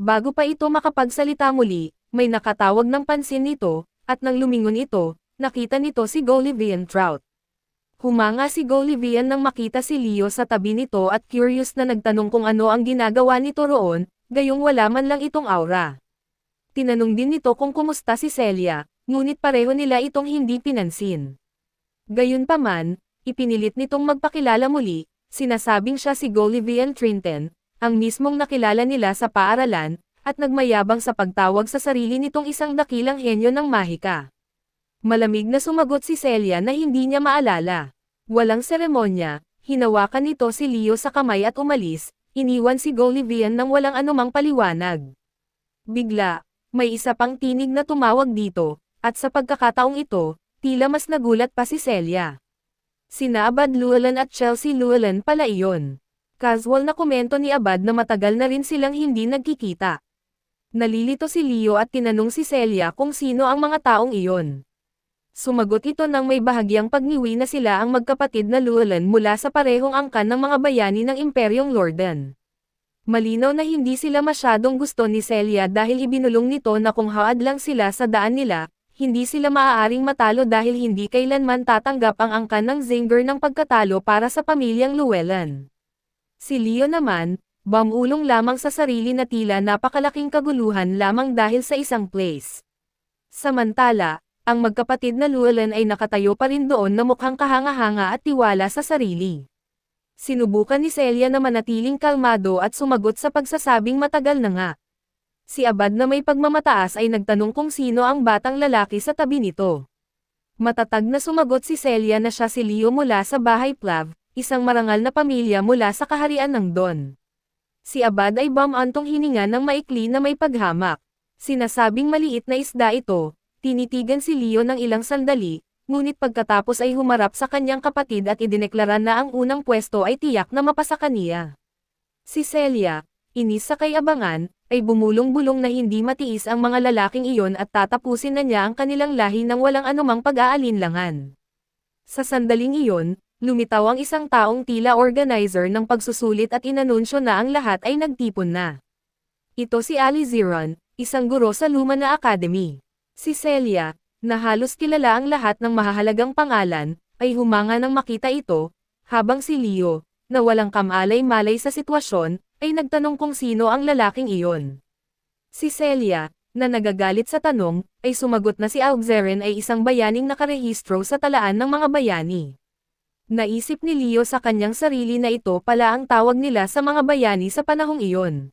Bago pa ito makapagsalita muli, may nakatawag ng pansin nito, at nang lumingon ito, nakita nito si Gullivian Trout. Humanga si Gullivian nang makita si Leo sa tabi nito at curious na nagtanong kung ano ang ginagawa nito roon, gayong wala man lang itong aura. Tinanong din nito kung kumusta si Celia, ngunit pareho nila itong hindi pinansin. Gayunpaman, ipinilit nitong magpakilala muli, sinasabing siya si Gullivian Trinton, ang mismong nakilala nila sa paaralan, at nagmayabang sa pagtawag sa sarili nitong isang dakilang henyo ng mahika. Malamig na sumagot si Celia na hindi niya maalala. Walang seremonya, hinawakan nito si Leo sa kamay at umalis, iniwan si Gullivian nang walang anumang paliwanag. Bigla, may isa pang tinig na tumawag dito, at sa pagkakataong ito, tila mas nagulat pa si Celia. Sina Abad Llewellyn at Chelsea Llewellyn pala iyon. Casual na komento ni Abad na matagal na rin silang hindi nagkikita. Nalilito si Leo at tinanong si Celia kung sino ang mga taong iyon. Sumagot ito nang may bahagyang pagniwi na sila ang magkapatid na Llewellyn mula sa parehong angkan ng mga bayani ng Imperyong Lordan. Malinaw na hindi sila masyadong gusto ni Celia dahil ibinulong nito na kung haad lang sila sa daan nila, hindi sila maaaring matalo dahil hindi kailanman tatanggap ang angkan ng Zinger ng pagkatalo para sa pamilyang Llewellyn. Si Leo naman, Bamulong lamang sa sarili na tila napakalaking kaguluhan lamang dahil sa isang place. Samantala, ang magkapatid na Llewellyn ay nakatayo pa rin doon na mukhang kahanga-hanga at tiwala sa sarili. Sinubukan ni Celia na manatiling kalmado at sumagot sa pagsasabing matagal na nga. Si Abad na may pagmamataas ay nagtanong kung sino ang batang lalaki sa tabi nito. Matatag na sumagot si Celia na siya si Leo mula sa bahay Plav, isang marangal na pamilya mula sa kaharian ng Don. Si Abad ay bumantong hininga ng maikli na may paghamak. Sinasabing maliit na isda ito, tinitigan si Leo ng ilang sandali, ngunit pagkatapos ay humarap sa kanyang kapatid at idineklara na ang unang pwesto ay tiyak na mapasa kaniya. Si Celia, inis sa kay-abangan, ay bumulong-bulong na hindi matiis ang mga lalaking iyon at tatapusin na niya ang kanilang lahi ng walang anumang pag-aalinlangan. Sa sandaling iyon, lumitaw ang isang taong tila organizer ng pagsusulit at inanunsyo na ang lahat ay nagtipon na. Ito si Ali Ziron, isang guro sa luma na academy. Si Celia, na halos kilala ang lahat ng mahahalagang pangalan, ay humanga nang makita ito, habang si Leo, na walang kamalay-malay sa sitwasyon, ay nagtanong kung sino ang lalaking iyon. Si Celia, na nagagalit sa tanong, ay sumagot na si Alxeren ay isang bayaning nakarehistro sa talaan ng mga bayani. Naisip ni Leo sa kanyang sarili na ito pala ang tawag nila sa mga bayani sa panahong iyon.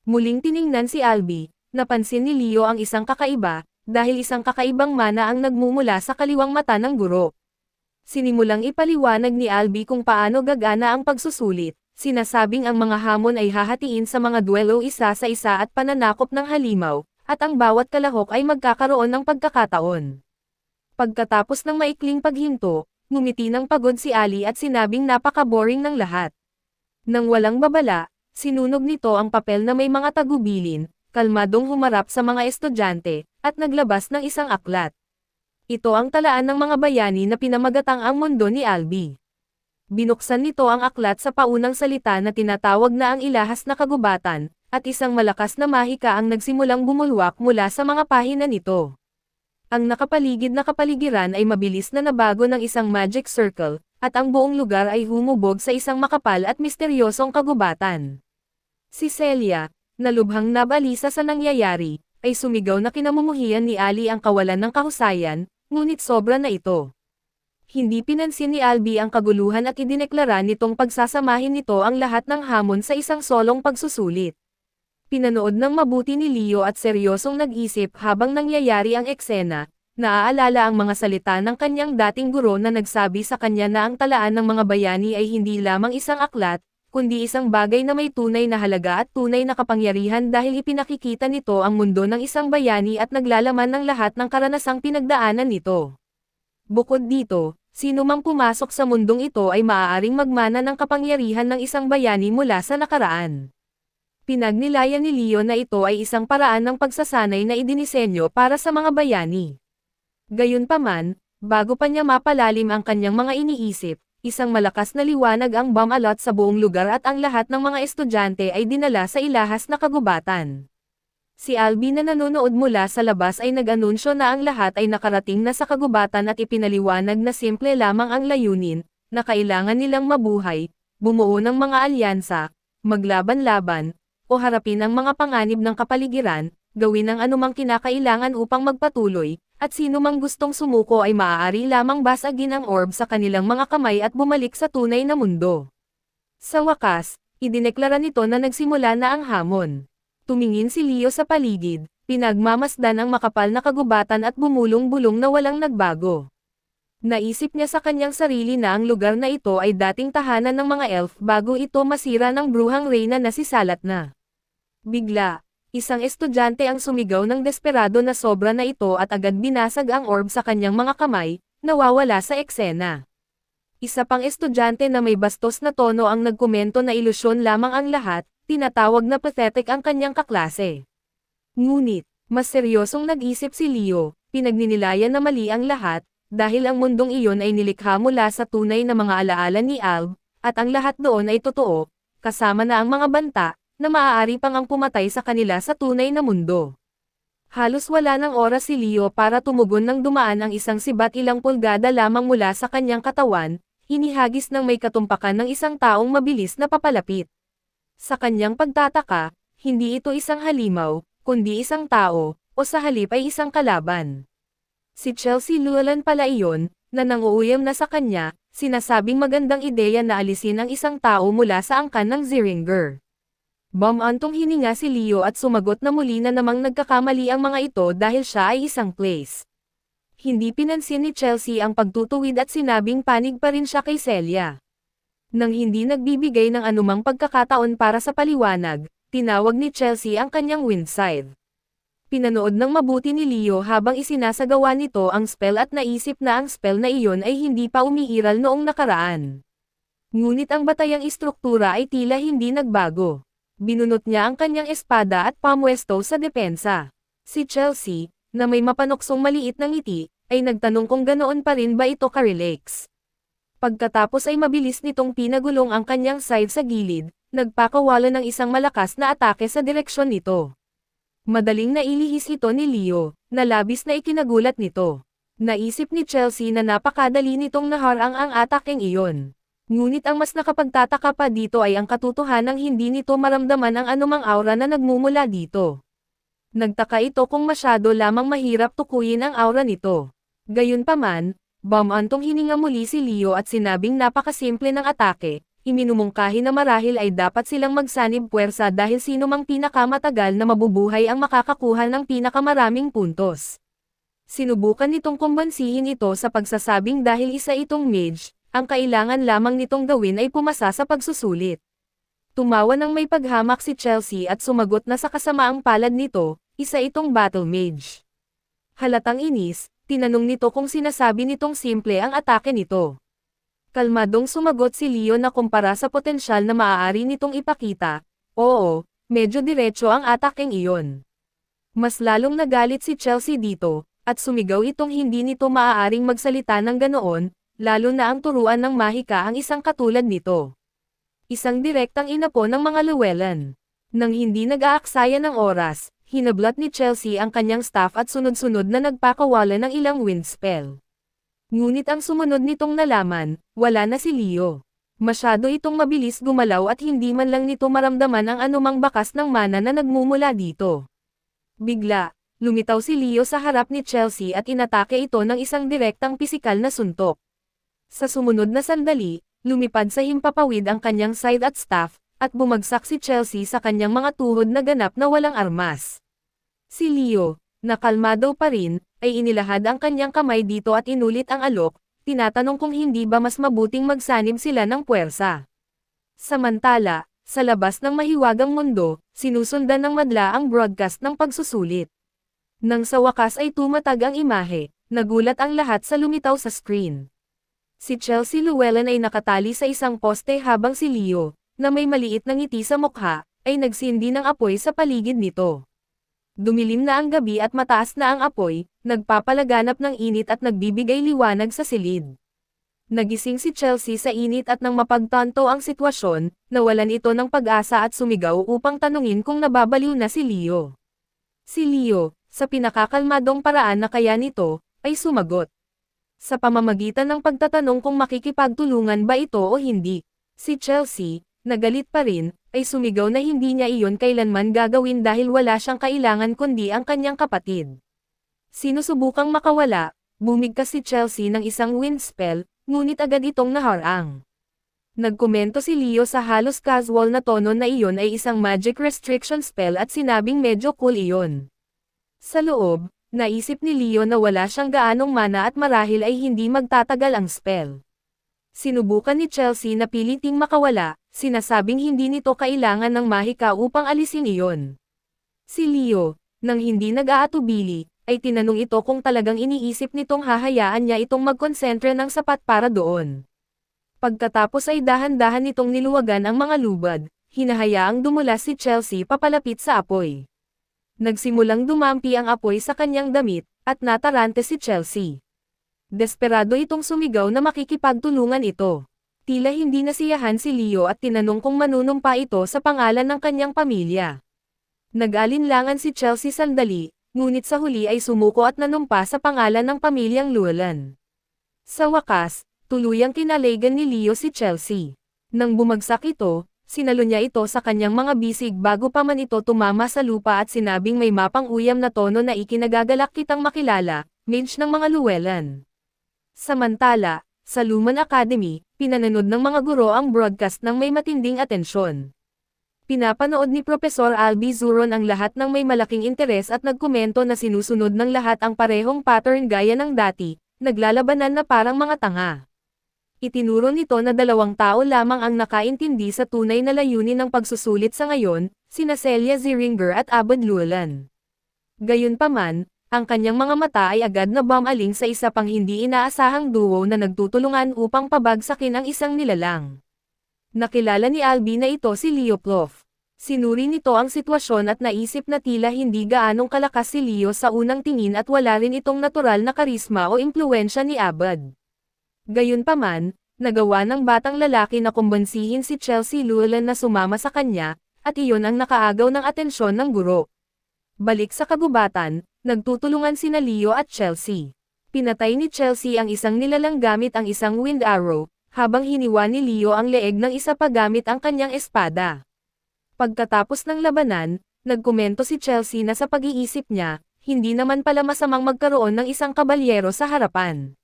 Muling tiningnan si Albie, napansin ni Leo ang isang kakaiba, dahil isang kakaibang mana ang nagmumula sa kaliwang mata ng guro. Sinimulang ipaliwanag ni Albie kung paano gagana ang pagsusulit, sinasabing ang mga hamon ay hahatiin sa mga duelo isa sa isa at pananakop ng halimaw, at ang bawat kalahok ay magkakaroon ng pagkakataon. Pagkatapos ng maikling paghinto, ngumiti ng pagod si Ali at sinabing napaka-boring ng lahat. Nang walang babala, sinunog nito ang papel na may mga tagubilin, kalmadong humarap sa mga estudyante, at naglabas ng isang aklat. Ito ang talaan ng mga bayani na pinamagatang ang mundo ni Albie. Binuksan nito ang aklat sa paunang salita na tinatawag na ang ilahas na kagubatan, at isang malakas na mahika ang nagsimulang bumulwak mula sa mga pahina nito. Ang nakapaligid na kapaligiran ay mabilis na nabago ng isang magic circle, at ang buong lugar ay humubog sa isang makapal at misteryosong kagubatan. Si Celia, na lubhang nabalisa sa nangyayari, ay sumigaw na kinamumuhian ni Ali ang kawalan ng kahusayan, ngunit sobra na ito. Hindi pinansin ni Albie ang kaguluhan at idineklara nitong pagsasamahin nito ang lahat ng hamon sa isang solong pagsusulit. Pinanood ng mabuti ni Leo at seryosong nag-isip habang nangyayari ang eksena, naaalala ang mga salita ng kanyang dating guro na nagsabi sa kanya na ang talaan ng mga bayani ay hindi lamang isang aklat, kundi isang bagay na may tunay na halaga at tunay na kapangyarihan dahil ipinakikita nito ang mundo ng isang bayani at naglalaman ng lahat ng karanasang pinagdaanan nito. Bukod dito, sino mang pumasok sa mundong ito ay maaaring magmana ng kapangyarihan ng isang bayani mula sa nakaraan. Pinagnilayan ni Leo na ito ay isang paraan ng pagsasanay na idinisenyo para sa mga bayani. Gayunpaman, bago pa niya mapalalim ang kanyang mga iniisip, isang malakas na liwanag ang bumalot sa buong lugar at ang lahat ng mga estudyante ay dinala sa ilahas na kagubatan. Si Albie na nanonood mula sa labas ay nag-anunsyo na ang lahat ay nakarating na sa kagubatan at ipinaliwanag na simple lamang ang layunin, na kailangan nilang mabuhay, bumuo ng mga alyansa, maglaban-laban, o harapin ang mga panganib ng kapaligiran, gawin ang anumang kinakailangan upang magpatuloy, at sino mang gustong sumuko ay maaari lamang basagin ang orb sa kanilang mga kamay at bumalik sa tunay na mundo. Sa wakas, idineklara nito na nagsimula na ang hamon. Tumingin si Leo sa paligid, pinagmamasdan ang makapal na kagubatan at bumulong-bulong na walang nagbago. Naisip niya sa kanyang sarili na ang lugar na ito ay dating tahanan ng mga elf bago ito masira ng bruhang reyna na si Salatna. Bigla, isang estudyante ang sumigaw ng desperado na sobra na ito at agad binasag ang orb sa kanyang mga kamay, nawawala sa eksena. Isa pang estudyante na may bastos na tono ang nagkomento na ilusyon lamang ang lahat, tinatawag na pathetic ang kanyang kaklase. Ngunit, mas seryosong nag-isip si Leo, pinagninilayan na mali ang lahat, dahil ang mundong iyon ay nilikha mula sa tunay na mga alaala ni Alb, at ang lahat doon ay totoo, kasama na ang mga banta, na maaari pang ang pumatay sa kanila sa tunay na mundo. Halos wala ng oras si Leo para tumugon nang dumaan ang isang sibat ilang pulgada lamang mula sa kanyang katawan, hinihagis ng may katumpakan ng isang taong mabilis na papalapit. Sa kanyang pagtataka, hindi ito isang halimaw, kundi isang tao, o sa halip ay isang kalaban. Si Chelsea Llewellyn pala iyon, na nanguuyam na sa kanya, sinasabing magandang ideya na alisin ang isang tao mula sa angkan ng Ziringer. Bumantong hininga si Leo at sumagot na muli na namang nagkakamali ang mga ito dahil siya ay isang place. Hindi pinansin ni Chelsea ang pagtutuwid at sinabing panig pa rin siya kay Celia. Nang hindi nagbibigay ng anumang pagkakataon para sa paliwanag, tinawag ni Chelsea ang kanyang windside. Pinanood ng mabuti ni Leo habang isinasagawa nito ang spell at naisip na ang spell na iyon ay hindi pa umiiral noong nakaraan. Ngunit ang batayang istruktura ay tila hindi nagbago. Binunot niya ang kanyang espada at pamwesto sa depensa. Si Chelsea, na may mapanuksong maliit na ngiti, ay nagtanong kung ganoon pa rin ba ito ka-relax. Pagkatapos ay mabilis nitong pinagulong ang kanyang side sa gilid, nagpakawala ng isang malakas na atake sa direksyon nito. Madaling nailihis ito ni Leo, na labis na ikinagulat nito. Naisip ni Chelsea na napakadali nitong naharang ang atakeng iyon. Ngunit ang mas nakapagtataka pa dito ay ang katotohanang hindi nito maramdaman ang anumang aura na nagmumula dito. Nagtaka ito kung masyado lamang mahirap tukuyin ang aura nito. Gayunpaman, bumantong hininga muli si Leo at sinabing napakasimple ng atake. Iminumungkahi na marahil ay dapat silang magsanib puwersa dahil sino mang pinakamatagal na mabubuhay ang makakakuha ng pinakamaraming puntos. Sinubukan nitong kumbansihin ito sa pagsasabing dahil isa itong mage, ang kailangan lamang nitong gawin ay pumasa sa pagsusulit. Tumawa ng may paghamak si Chelsea at sumagot na sa kasamaang palad nito, isa itong battle mage. Halatang inis, tinanong nito kung sinasabi nitong simple ang atake nito. Kalmadong sumagot si Leo na kumpara sa potensyal na maaari nitong ipakita, oo, medyo diretso ang atakeng iyon. Mas lalong nagalit si Chelsea dito, at sumigaw itong hindi nito maaaring magsalita ng ganoon, lalo na ang turuan ng mahika ang isang katulad nito. Isang direktang inapo ng mga Llewellyn. Nang hindi nag-aaksaya ng oras, hinablat ni Chelsea ang kanyang staff at sunod-sunod na nagpakawala ng ilang wind spell. Ngunit ang sumunod nitong nalaman, wala na si Leo. Masyado itong mabilis gumalaw at hindi man lang nito maramdaman ang anumang bakas ng mana na nagmumula dito. Bigla, lumitaw si Leo sa harap ni Chelsea at inatake ito ng isang direktang pisikal na suntok. Sa sumunod na sandali, lumipad sa himpapawid ang kanyang side at staff, at bumagsak si Chelsea sa kanyang mga tuhod na ganap na walang armas. Si Leo, na kalmado pa rin, ay inilahad ang kanyang kamay dito at inulit ang alok, tinatanong kung hindi ba mas mabuting magsanib sila ng puwersa. Samantala, sa labas ng mahiwagang mundo, sinusundan ng madla ang broadcast ng pagsusulit. Nang sa wakas ay tumatag ang imahe, nagulat ang lahat sa lumitaw sa screen. Si Chelsea Llewellyn ay nakatali sa isang poste habang si Leo, na may maliit na ngiti sa mukha, ay nagsindi ng apoy sa paligid nito. Dumilim na ang gabi at mataas na ang apoy, nagpapalaganap ng init at nagbibigay liwanag sa silid. Nagising si Chelsea sa init at nang mapagtanto ang sitwasyon, nawalan ito ng pag-asa at sumigaw upang tanungin kung nababaliw na si Leo. Si Leo, sa pinakakalmadong paraan na kaya nito, ay sumagot. Sa pamamagitan ng pagtatanong kung makikipagtulungan ba ito o hindi. Si Chelsea, nagalit pa rin, ay sumigaw na hindi niya iyon kailanman gagawin dahil wala siyang kailangan kundi ang kanyang kapatid. Sinusubukang makawala, bumigkas si Chelsea ng isang wind spell, ngunit agad itong naharang. Nagkomento si Leo sa halos casual na tono na iyon ay isang magic restriction spell at sinabing medyo cool iyon. Sa loob, naisip ni Leo na wala siyang gaanong mana at marahil ay hindi magtatagal ang spell. Sinubukan ni Chelsea na piliting makawala, sinasabing hindi nito kailangan ng mahika upang alisin iyon. Si Leo, nang hindi nag-aatubili, ay tinanong ito kung talagang iniisip nitong hahayaan niya itong magkonsentre ng sapat para doon. Pagkatapos ay dahan-dahan nitong niluwagan ang mga lubad, hinahayaang dumulas si Chelsea papalapit sa apoy. Nagsimulang dumampi ang apoy sa kanyang damit, at natarante si Chelsea. Desperado itong sumigaw na makikipagtulungan ito. Tila hindi nasiyahan si Leo at tinanong kung manunumpa ito sa pangalan ng kanyang pamilya. Nag-alinlangan si Chelsea sandali, ngunit sa huli ay sumuko at nanumpa sa pangalan ng pamilyang Llewellyn. Sa wakas, tuluyang kinaligan ni Leo si Chelsea. Nang bumagsak ito, sinalo niya ito sa kanyang mga bisig bago pa man ito tumama sa lupa at sinabing may mapang-uyam na tono na ikinagagalak kitang makilala, mage ng mga Llewellyn. Samantala, sa Lumen Academy, pinananood ng mga guro ang broadcast ng may matinding atensyon. Pinapanood ni Profesor Albie Zuron ang lahat ng may malaking interes at nagkomento na sinusunod ng lahat ang parehong pattern gaya ng dati, naglalabanan na parang mga tanga. Itinuro nito na 2 tao lamang ang nakaintindi sa tunay na layunin ng pagsusulit sa ngayon, sina Celia Ziringer at Abad Llewellyn. Gayunpaman, ang kanyang mga mata ay agad na bumaling sa isa pang hindi inaasahang duo na nagtutulungan upang pabagsakin ang isang nilalang. Nakilala ni Albie na ito si Leo Plouffe. Sinuri nito ang sitwasyon at naisip na tila hindi gaanong kalakas si Leo sa unang tingin at wala rin itong natural na karisma o impluwensya ni Abad. Gayunpaman, nagawa ng batang lalaki na kumbansihin si Chelsea Llewellyn na sumama sa kanya, at iyon ang nakaagaw ng atensyon ng guro. Balik sa kagubatan, nagtutulungan sina Leo at Chelsea. Pinatay ni Chelsea ang isang nilalang gamit ang isang wind arrow, habang hiniwa ni Leo ang leeg ng isa pa gamit ang kanyang espada. Pagkatapos ng labanan, nagkomento si Chelsea na sa pag-iisip niya, hindi naman pala masamang magkaroon ng isang kabalyero sa harapan.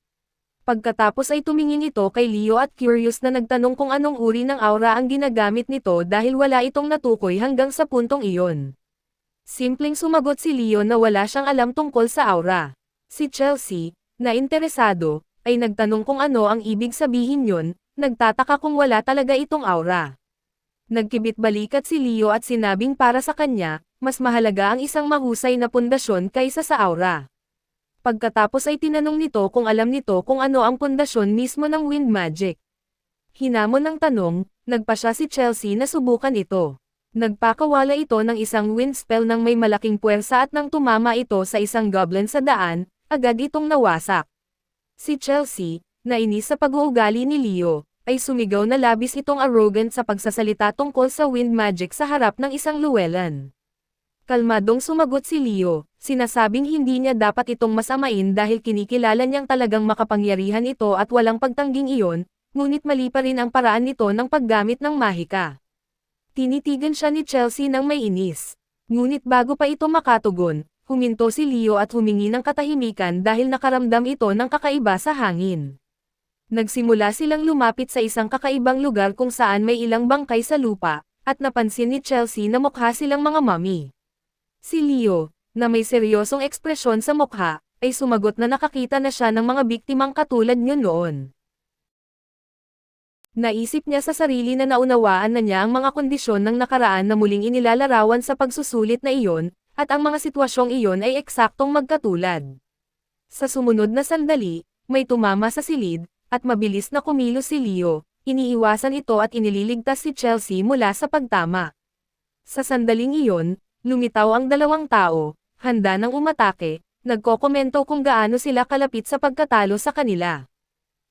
Pagkatapos ay tumingin ito kay Leo at curious na nagtanong kung anong uri ng aura ang ginagamit nito dahil wala itong natukoy hanggang sa puntong iyon. Simpleng sumagot si Leo na wala siyang alam tungkol sa aura. Si Chelsea, na interesado, ay nagtanong kung ano ang ibig sabihin yun, nagtataka kung wala talaga itong aura. Nagkibit-balikat si Leo at sinabing para sa kanya, mas mahalaga ang isang mahusay na pundasyon kaysa sa aura. Pagkatapos ay tinanong nito kung alam nito kung ano ang pundasyon mismo ng wind magic. Hinamon ng tanong, nagpa siya si Chelsea na subukan ito. Nagpakawala ito ng isang wind spell ng may malaking puwersa at nang tumama ito sa isang goblin sa daan, agad itong nawasak. Si Chelsea, na inis sa pag-uugali ni Leo, ay sumigaw na labis itong arrogant sa pagsasalita tungkol sa wind magic sa harap ng isang Llewellyn. Kalmadong sumagot si Leo, sinasabing hindi niya dapat itong masamain dahil kinikilala niyang talagang makapangyarihan ito at walang pagtangging iyon, ngunit mali pa rin ang paraan nito ng paggamit ng mahika. Tinitigan siya ni Chelsea ng may inis. Ngunit bago pa ito makatugon, huminto si Leo at humingi ng katahimikan dahil nakaramdam ito ng kakaiba sa hangin. Nagsimula silang lumapit sa isang kakaibang lugar kung saan may ilang bangkay sa lupa, at napansin ni Chelsea na mukha silang mga mummy. Si Leo, na may seryosong ekspresyon sa mukha, ay sumagot na nakakita na siya ng mga biktimang katulad niyo noon. Naisip niya sa sarili na naunawaan na niya ang mga kondisyon ng nakaraan na muling inilalarawan sa pagsusulit na iyon, at ang mga sitwasyong iyon ay eksaktong magkatulad. Sa sumunod na sandali, may tumama sa silid, at mabilis na kumilos si Leo, iniiwasan ito at inililigtas si Chelsea mula sa pagtama. Sa sandaling iyon, lumitaw ang 2 tao, handa nang umatake, nagkokomento kung gaano sila kalapit sa pagkatalo sa kanila.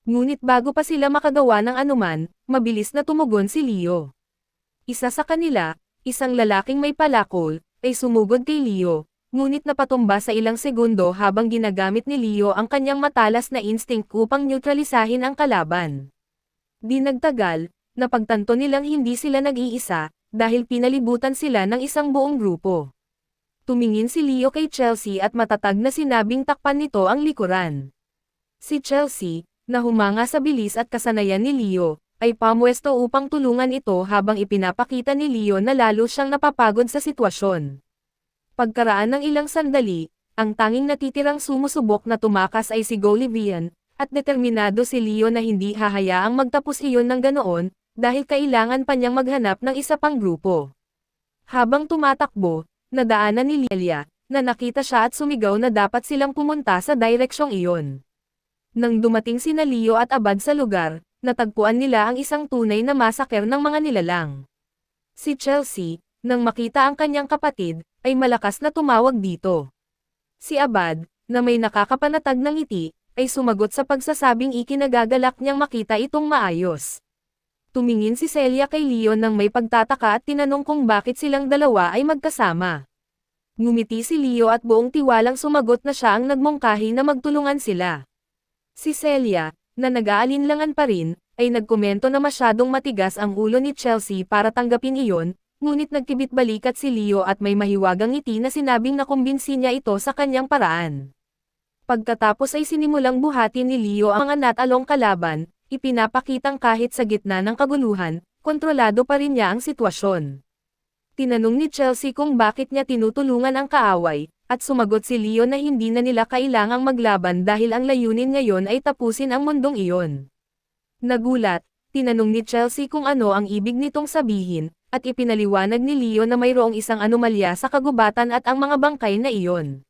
Ngunit bago pa sila makagawa ng anuman, mabilis na tumugon si Leo. Isa sa kanila, isang lalaking may palakol, ay sumugod kay Leo, ngunit napatumba sa ilang segundo habang ginagamit ni Leo ang kanyang matalas na instinct upang neutralisahin ang kalaban. Di nagtagal, napagtanto nilang hindi sila nag-iisa, dahil pinalibutan sila ng isang buong grupo. Tumingin si Leo kay Chelsea at matatag na sinabing takpan nito ang likuran. Si Chelsea, na humanga sa bilis at kasanayan ni Leo, ay pamwesto upang tulungan ito habang ipinapakita ni Leo na lalo siyang napapagod sa sitwasyon. Pagkaraan ng ilang sandali, ang tanging natitirang sumusubok na tumakas ay si Gullivian, at determinado si Leo na hindi hahayaang magtapos iyon ng ganoon, dahil kailangan pa niyang maghanap ng isa pang grupo. Habang tumatakbo, nadaanan ni Lelia, na nakita siya at sumigaw na dapat silang pumunta sa direksyong iyon. Nang dumating sina Leo at Abad sa lugar, natagpuan nila ang isang tunay na masaker ng mga nilalang. Si Chelsea, nang makita ang kanyang kapatid, ay malakas na tumawag dito. Si Abad, na may nakakapanatag ng ngiti, ay sumagot sa pagsasabing ikinagagalak niyang makita itong maayos. Tumingin si Celia kay Leo nang may pagtataka at tinanong kung bakit silang dalawa ay magkasama. Ngumiti si Leo at buong tiwalang sumagot na siya ang nagmungkahi na magtulungan sila. Si Celia, na nag-aalinlangan pa rin, ay nagkomento na masyadong matigas ang ulo ni Chelsea para tanggapin iyon, ngunit nagkibit-balikat si Leo at may mahiwagang ngiti na sinabing nakumbinsi niya ito sa kanyang paraan. Pagkatapos ay sinimulang buhatin ni Leo ang mga natalong kalaban, ipinapakitang kahit sa gitna ng kaguluhan, kontrolado pa rin niya ang sitwasyon. Tinanong ni Chelsea kung bakit niya tinutulungan ang kaaway, at sumagot si Leo na hindi na nila kailangang maglaban dahil ang layunin ngayon ay tapusin ang mundong iyon. Nagulat, tinanong ni Chelsea kung ano ang ibig nitong sabihin, at ipinaliwanag ni Leo na mayroong isang anomalya sa kagubatan at ang mga bangkay na iyon.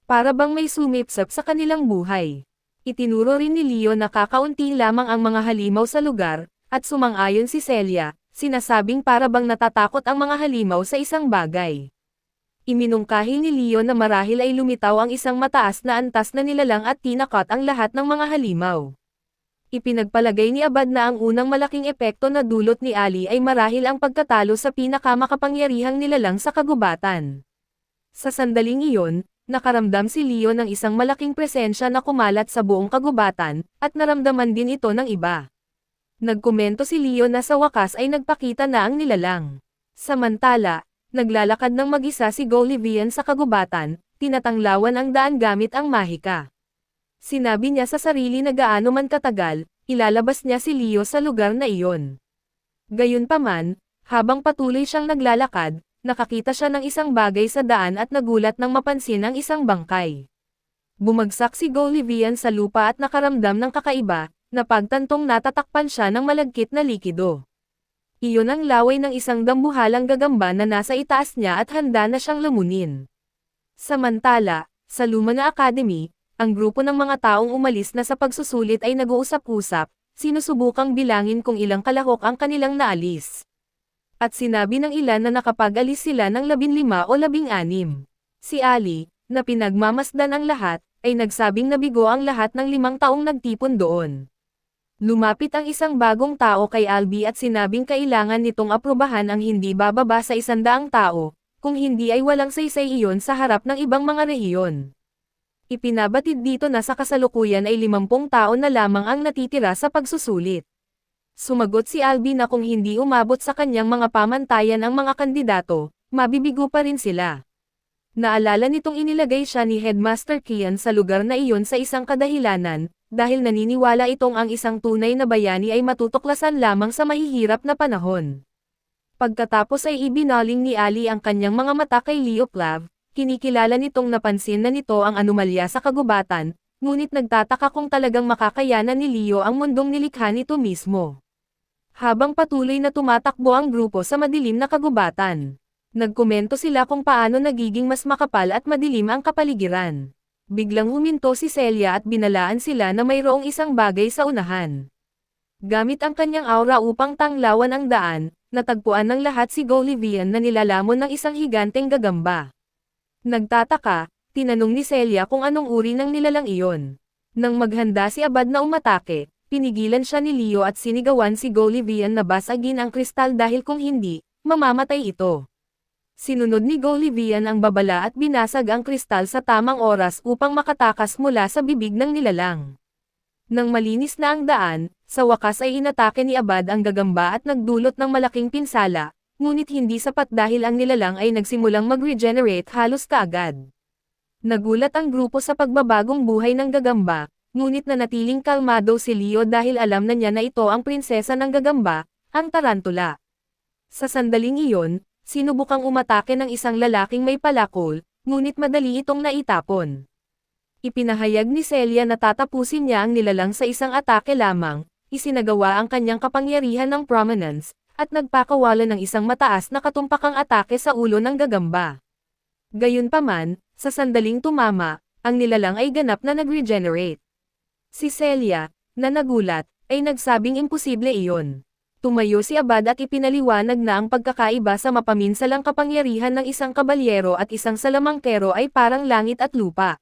Para bang may sumipsap sa kanilang buhay. Itinuro rin ni Leo na kakaunti lamang ang mga halimaw sa lugar, at sumang-ayon si Celia, sinasabing para bang natatakot ang mga halimaw sa isang bagay. Iminungkahi ni Leo na marahil ay lumitaw ang isang mataas na antas na nilalang at tinakot ang lahat ng mga halimaw. Ipinagpalagay ni Abad na ang unang malaking epekto na dulot ni Ali ay marahil ang pagkatalo sa pinakamakapangyarihang nilalang sa kagubatan. Sa sandaling iyon, nakaramdam si Leo ng isang malaking presensya na kumalat sa buong kagubatan, at naramdaman din ito ng iba. Nagkomento si Leo na sa wakas ay nagpakita na ang nilalang. Samantala, naglalakad ng mag-isa si Golivian sa kagubatan, tinatanglawan ang daan gamit ang mahika. Sinabi niya sa sarili na gaano man katagal, ilalabas niya si Leo sa lugar na iyon. Gayunpaman, habang patuloy siyang naglalakad, nakakita siya ng isang bagay sa daan at nagulat nang mapansin ang isang bangkay. Bumagsak si Golivian sa lupa at nakaramdam ng kakaiba, na pagtantong natatakpan siya ng malagkit na likido. Iyon ang laway ng isang dambuhalang gagamba na nasa itaas niya at handa na siyang lamunin. Samantala, sa luma na academy, ang grupo ng mga taong umalis na sa pagsusulit ay nag-uusap-usap, sinusubukang bilangin kung ilang kalahok ang kanilang naalis. At sinabi ng ilan na nakapag-alis sila ng 15 o 16. Si Ali, na pinagmamasdan ang lahat, ay nagsabing nabigo ang lahat ng 5 taong nagtipon doon. Lumapit ang isang bagong tao kay Albi at sinabing kailangan nitong aprubahan ang hindi bababa sa 100 tao, kung hindi ay walang saysay iyon sa harap ng ibang mga rehiyon. Ipinabatid dito na sa kasalukuyan ay 50 tao na lamang ang natitira sa pagsusulit. Sumagot si Albi na kung hindi umabot sa kanyang mga pamantayan ang mga kandidato, mabibigo pa rin sila. Naalala nitong inilagay siya ni Headmaster Kian sa lugar na iyon sa isang kadahilanan, dahil naniniwala itong ang isang tunay na bayani ay matutuklasan lamang sa mahihirap na panahon. Pagkatapos ay ibinaling ni Ali ang kanyang mga mata kay Leoplav, kinikilala nitong napansin na nito ang anomalya sa kagubatan, ngunit nagtataka kung talagang makakayanan ni Leo ang mundong nilikha nito mismo. Habang patuloy na tumatakbo ang grupo sa madilim na kagubatan, nagkomento sila kung paano nagiging mas makapal at madilim ang kapaligiran. Biglang huminto si Celia at binalaan sila na mayroong isang bagay sa unahan. Gamit ang kanyang aura upang tanglawan ang daan, natagpuan ng lahat si Golivian na nilalamon ng isang higanteng gagamba. Nagtataka, tinanong ni Celia kung anong uri ng nilalang iyon. Nang maghanda si Abad na umatake, pinigilan siya ni Leo at sinigawan si Golivian na basagin ang kristal dahil kung hindi, mamamatay ito. Sinunod ni Golivian ang babala at binasag ang kristal sa tamang oras upang makatakas mula sa bibig ng nilalang. Nang malinis na ang daan, sa wakas ay inatake ni Abad ang gagamba at nagdulot ng malaking pinsala, ngunit hindi sapat dahil ang nilalang ay nagsimulang mag-regenerate halos kaagad. Nagulat ang grupo sa pagbabagong buhay ng gagamba, ngunit nanatiling kalmado si Leo dahil alam na niya na ito ang prinsesa ng gagamba, ang tarantula. Sa sandaling iyon, sinubukang umatake ng isang lalaking may palakol, ngunit madali itong naitapon. Ipinahayag ni Celia na tatapusin niya ang nilalang sa isang atake lamang, isinagawa ang kanyang kapangyarihan ng prominence, at nagpakawala ng isang mataas na katumpakang atake sa ulo ng gagamba. Gayunpaman, sa sandaling tumama, ang nilalang ay ganap na nag-regenerate. Si Celia, na nagulat, ay nagsabing imposible iyon. Tumayo si Abad at ipinaliwanag na ang pagkakaiba sa mapaminsalang kapangyarihan ng isang kabalyero at isang salamangkero ay parang langit at lupa.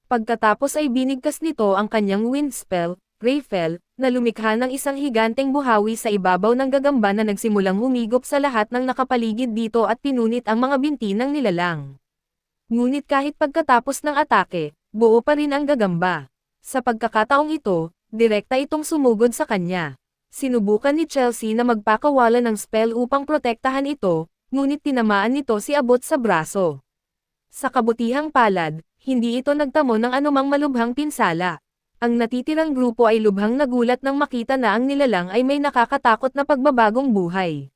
Pagkatapos ay binigkas nito ang kanyang wind spell, Rayfel, na lumikha ng isang higanteng buhawi sa ibabaw ng gagamba na nagsimulang humigop sa lahat ng nakapaligid dito at pinunit ang mga binti ng nilalang. Ngunit kahit pagkatapos ng atake, buo pa rin ang gagamba. Sa pagkakataong ito, direkta itong sumugod sa kanya. Sinubukan ni Chelsea na magpakawala ng spell upang protektahan ito, ngunit tinamaan nito si Abot sa braso. Sa kabutihang palad, hindi ito nagtamo ng anumang malubhang pinsala. Ang natitirang grupo ay lubhang nagulat nang makita na ang nilalang ay may nakakatakot na pagbabagong buhay.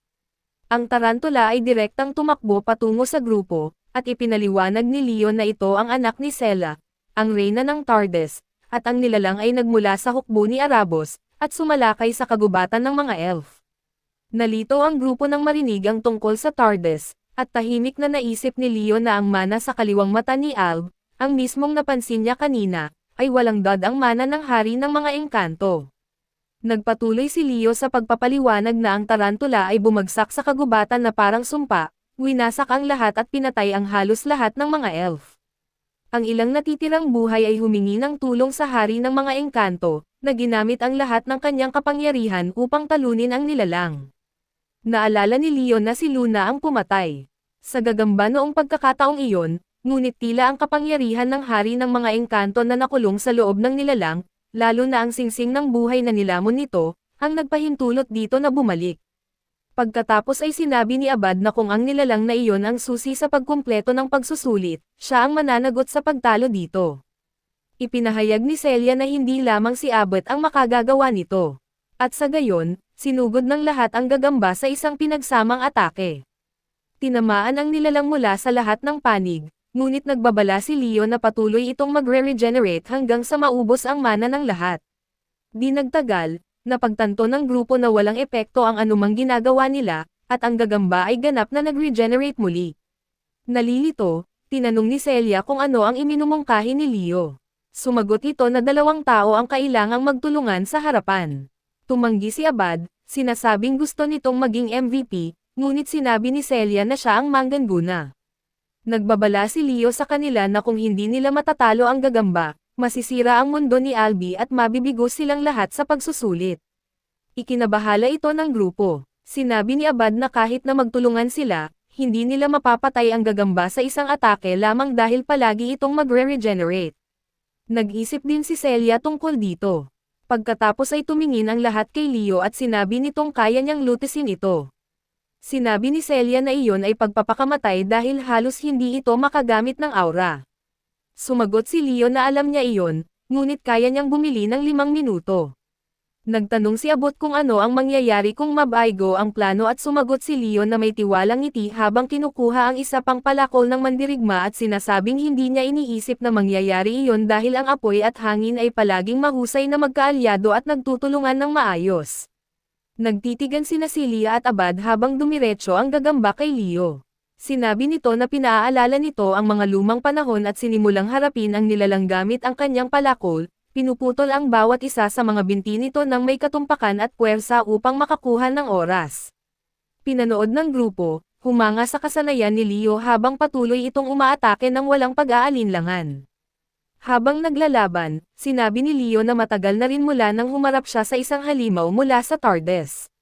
Ang tarantula ay direktang tumakbo patungo sa grupo, at ipinaliwanag ni Leon na ito ang anak ni Sela, ang reyna ng Tardes, at ang nilalang ay nagmula sa hukbo ni Arabos, at sumalakay sa kagubatan ng mga elf. Nalito ang grupo nang marinig ang tungkol sa Tardes, at tahimik na naisip ni Leon na ang mana sa kaliwang mata ni Alb, ang mismong napansin niya kanina, ay walang dad ang mana ng hari ng mga engkanto. Nagpatuloy si Leo sa pagpapaliwanag na ang tarantula ay bumagsak sa kagubatan na parang sumpa, winasak ang lahat at pinatay ang halos lahat ng mga elf. Ang ilang natitirang buhay ay humingi ng tulong sa hari ng mga engkanto, na ginamit ang lahat ng kanyang kapangyarihan upang talunin ang nilalang. Naalala ni Leon na si Luna ang pumatay. Sa gagamba noong pagkakataong iyon, ngunit tila ang kapangyarihan ng hari ng mga engkanto na nakulong sa loob ng nilalang, lalo na ang singsing ng buhay na nilamon nito, ang nagpahintulot dito na bumalik. Pagkatapos ay sinabi ni Abad na kung ang nilalang na iyon ang susi sa pagkumpleto ng pagsusulit, siya ang mananagot sa pagtalo dito. Ipinahayag ni Celia na hindi lamang si Abad ang makagagawa nito. At sa gayon, sinugod ng lahat ang gagamba sa isang pinagsamang atake. Tinamaan ang nilalang mula sa lahat ng panig, ngunit nagbabala si Leo na patuloy itong magre-regenerate hanggang sa maubos ang mana ng lahat. Di nagtagal, napagtanto ng grupo na walang epekto ang anumang ginagawa nila, at ang gagamba ay ganap na nag-regenerate muli. Nalilito, tinanong ni Celia kung ano ang iminumungkahi ni Leo. Sumagot ito na 2 tao ang kailangang magtulungan sa harapan. Tumanggi si Abad, sinasabing gusto nitong maging MVP, ngunit sinabi ni Celia na siya ang manggaguna. Nagbabala si Leo sa kanila na kung hindi nila matatalo ang gagamba, masisira ang mundo ni Albi at mabibigo silang lahat sa pagsusulit. Ikinabahala ito ng grupo. Sinabi ni Abad na kahit na magtulungan sila, hindi nila mapapatay ang gagamba sa isang atake lamang dahil palagi itong magre-regenerate. Nag-isip din si Celia tungkol dito. Pagkatapos ay tumingin ang lahat kay Leo at sinabi nitong kaya niyang lutisin ito. Sinabi ni Celia na iyon ay pagpapakamatay dahil halos hindi ito makagamit ng aura. Sumagot si Leo na alam niya iyon, ngunit kaya niyang bumili ng 5 minuto. Nagtanong si Abot kung ano ang mangyayari kung mabaigo ang plano at sumagot si Leo na may tiwalang ngiti habang kinukuha ang isa pang palakol ng mandirigma at sinasabing hindi niya iniisip na mangyayari iyon dahil ang apoy at hangin ay palaging mahusay na magkaalyado at nagtutulungan ng maayos. Nagtitigan sina Celia at Abad habang dumiretso ang gagamba kay Leo. Sinabi nito na pinaaalala nito ang mga lumang panahon at sinimulang harapin ang nilalang gamit ang kanyang palakol. Pinuputol ang bawat isa sa mga binti nito ng may katumpakan at puwersa upang makakuha ng oras. Pinanood ng grupo, humanga sa kasanayan ni Leo habang patuloy itong umaatake ng walang pag-aalinlangan. Habang naglalaban, sinabi ni Leo na matagal na rin mula nang humarap siya sa isang halimaw mula sa Tardes.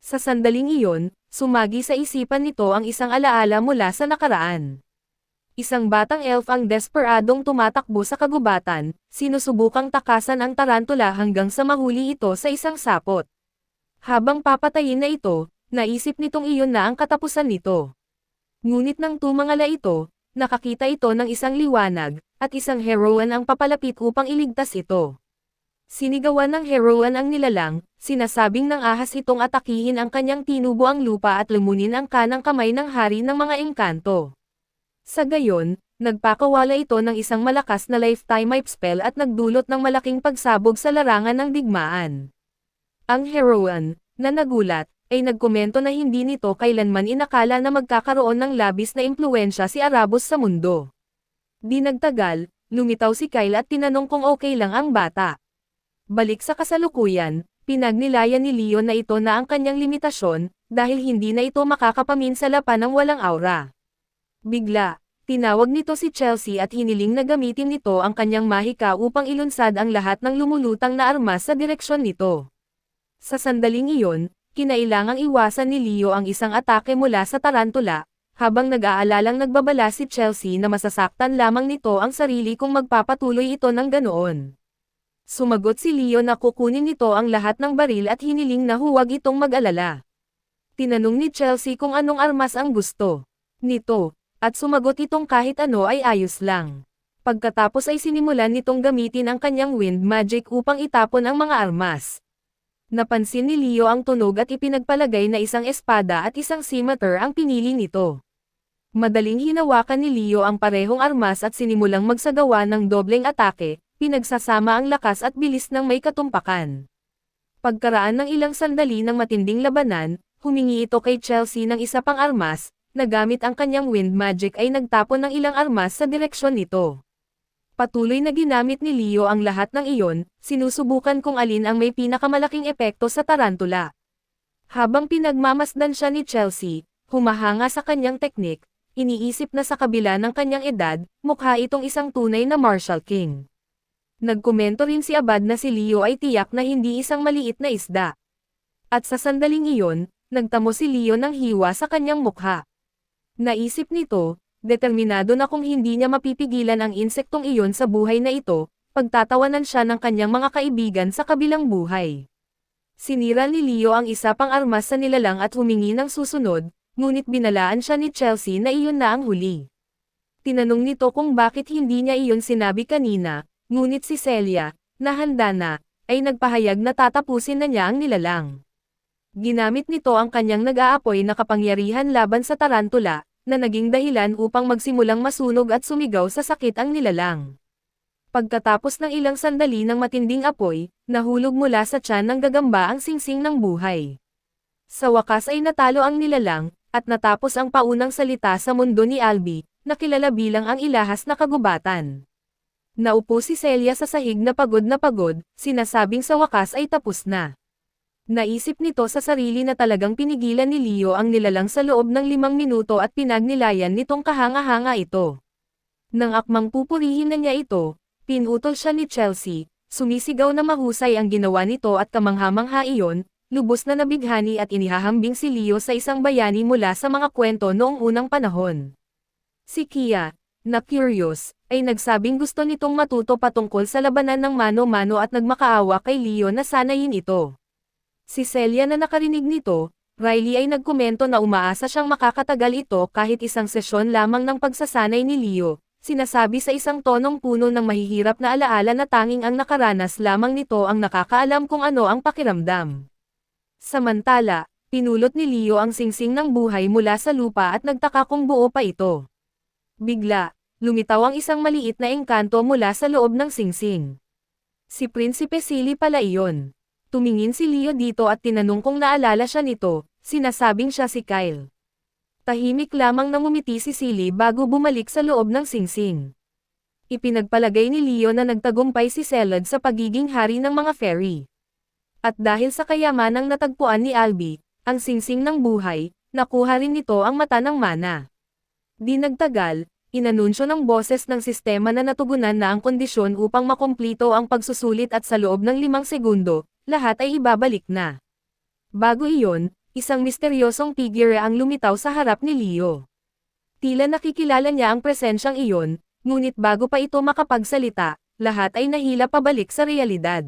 Sa sandaling iyon, sumagi sa isipan nito ang isang alaala mula sa nakaraan. Isang batang elf ang desperadong tumatakbo sa kagubatan, sinusubukang takasan ang tarantula hanggang sa mahuli ito sa isang sapot. Habang papatayin na ito, naisip nitong iyon na ang katapusan nito. Ngunit nang tumangala ito, nakakita ito ng isang liwanag, at isang heroine ang papalapit upang iligtas ito. Sinigawan ng heroine ang nilalang, sinasabing nang ahas itong atakihin ang kanyang tinubo ang lupa at lumunin ang kanang kamay ng hari ng mga engkanto. Sa gayon, nagpakawala ito ng isang malakas na lifetime wipe spell at nagdulot ng malaking pagsabog sa larangan ng digmaan. Ang heroine, na nagulat, ay nagkomento na hindi nito kailanman inakala na magkakaroon ng labis na impluwensya si Arabos sa mundo. Di nagtagal, lumitaw si Kyle at tinanong kung okay lang ang bata. Balik sa kasalukuyan, pinagnilayan ni Leon na ito na ang kanyang limitasyon, dahil hindi na ito makakapaminsala pa ng walang aura. Bigla, tinawag nito si Chelsea at hiniling na gamitin nito ang kanyang mahika upang ilunsad ang lahat ng lumulutang na armas sa direksyon nito. Sa sandaling iyon, kinailangang iwasan ni Leo ang isang atake mula sa tarantula, habang nag-aalalang nagbabala si Chelsea na masasaktan lamang nito ang sarili kung magpapatuloy ito ng ganoon. Sumagot si Leo na kukunin nito ang lahat ng baril at hiniling na huwag itong mag-alala. Tinanong ni Chelsea kung anong armas ang gusto nito, at sumagot itong kahit ano ay ayos lang. Pagkatapos ay sinimulan nitong gamitin ang kanyang wind magic upang itapon ang mga armas. Napansin ni Leo ang tunog at ipinagpalagay na isang espada at isang scimitar ang pinili nito. Madaling hinawakan ni Leo ang parehong armas at sinimulang magsagawa ng dobleng atake, pinagsasama ang lakas at bilis ng may katumpakan. Pagkaraan ng ilang sandali ng matinding labanan, humingi ito kay Chelsea ng isa pang armas, na gamit ang kanyang wind magic ay nagtapon ng ilang armas sa direksyon nito. Patuloy na ginamit ni Leo ang lahat ng iyon, sinusubukan kung alin ang may pinakamalaking epekto sa tarantula. Habang pinagmamasdan siya ni Chelsea, humahanga sa kanyang teknik, iniisip na sa kabila ng kanyang edad, mukha itong isang tunay na martial king. Nagkomento rin si Abad na si Leo ay tiyak na hindi isang maliit na isda. At sa sandaling iyon, nagtamo si Leo ng hiwa sa kanyang mukha. Naisip nito, determinado na kung hindi niya mapipigilan ang insektong iyon sa buhay na ito, pagtatawanan siya ng kanyang mga kaibigan sa kabilang buhay. Sinira ni Leo ang isa pang armas sa nilalang at humingi ng susunod, ngunit binalaan siya ni Chelsea na iyon na ang huli. Tinanong nito kung bakit hindi niya iyon sinabi kanina, ngunit si Celia, na handa na, ay nagpahayag na tatapusin na niya ang nilalang. Ginamit nito ang kanyang nag-aapoy na kapangyarihan laban sa tarantula, na naging dahilan upang magsimulang masunog at sumigaw sa sakit ang nilalang. Pagkatapos ng ilang sandali ng matinding apoy, nahulog mula sa tiyan ng gagamba ang singsing ng buhay. Sa wakas ay natalo ang nilalang, at natapos ang paunang salita sa mundo ni Albie, na kilala bilang ang ilahas na kagubatan. Naupo si Celia sa sahig na pagod, sinasabing sa wakas ay tapos na. Naisip nito sa sarili na talagang pinigilan ni Leo ang nilalang sa loob ng 5 minuto at pinagnilayan nitong kahanga-hanga ito. Nang akmang pupurihin na niya ito, pinutol siya ni Chelsea, sumisigaw na mahusay ang ginawa nito at kamangha-mangha iyon, lubos na nabighani at inihahambing si Leo sa isang bayani mula sa mga kwento noong unang panahon. Si Kia, na curious, ay nagsabing gusto nitong matuto patungkol sa labanan ng mano-mano at nagmakaawa kay Leo na sanayin ito. Si Celia na nakarinig nito, Riley ay nagkomento na umaasa siyang makakatagal ito kahit isang sesyon lamang ng pagsasanay ni Leo, sinasabi sa isang tonong puno ng mahihirap na alaala na tanging ang nakaranas lamang nito ang nakakaalam kung ano ang pakiramdam. Samantala, pinulot ni Leo ang singsing ng buhay mula sa lupa at nagtaka kung buo pa ito. Bigla, lumitaw ang isang maliit na engkanto mula sa loob ng singsing. Si Prinsipe Silly pala iyon. Tumingin si Leo dito at tinanong kung naalala siya nito, sinasabing siya si Kyle. Tahimik lamang na ngumiti si Silly bago bumalik sa loob ng singsing. Ipinagpalagay ni Leo na nagtagumpay si Selad sa pagiging hari ng mga fairy. At dahil sa kayamanang natagpuan ni Albie, ang singsing ng buhay, nakuha rin nito ang mata ng mana. Di nagtagal, inanunsyo ng boses ng sistema na natugunan na ang kondisyon upang makumplito ang pagsusulit at sa loob ng 5 segundo, lahat ay ibabalik na. Bago iyon, isang misteryosong figure ang lumitaw sa harap ni Leo. Tila nakikilala niya ang presensyang iyon, ngunit bago pa ito makapagsalita, lahat ay nahila pabalik sa realidad.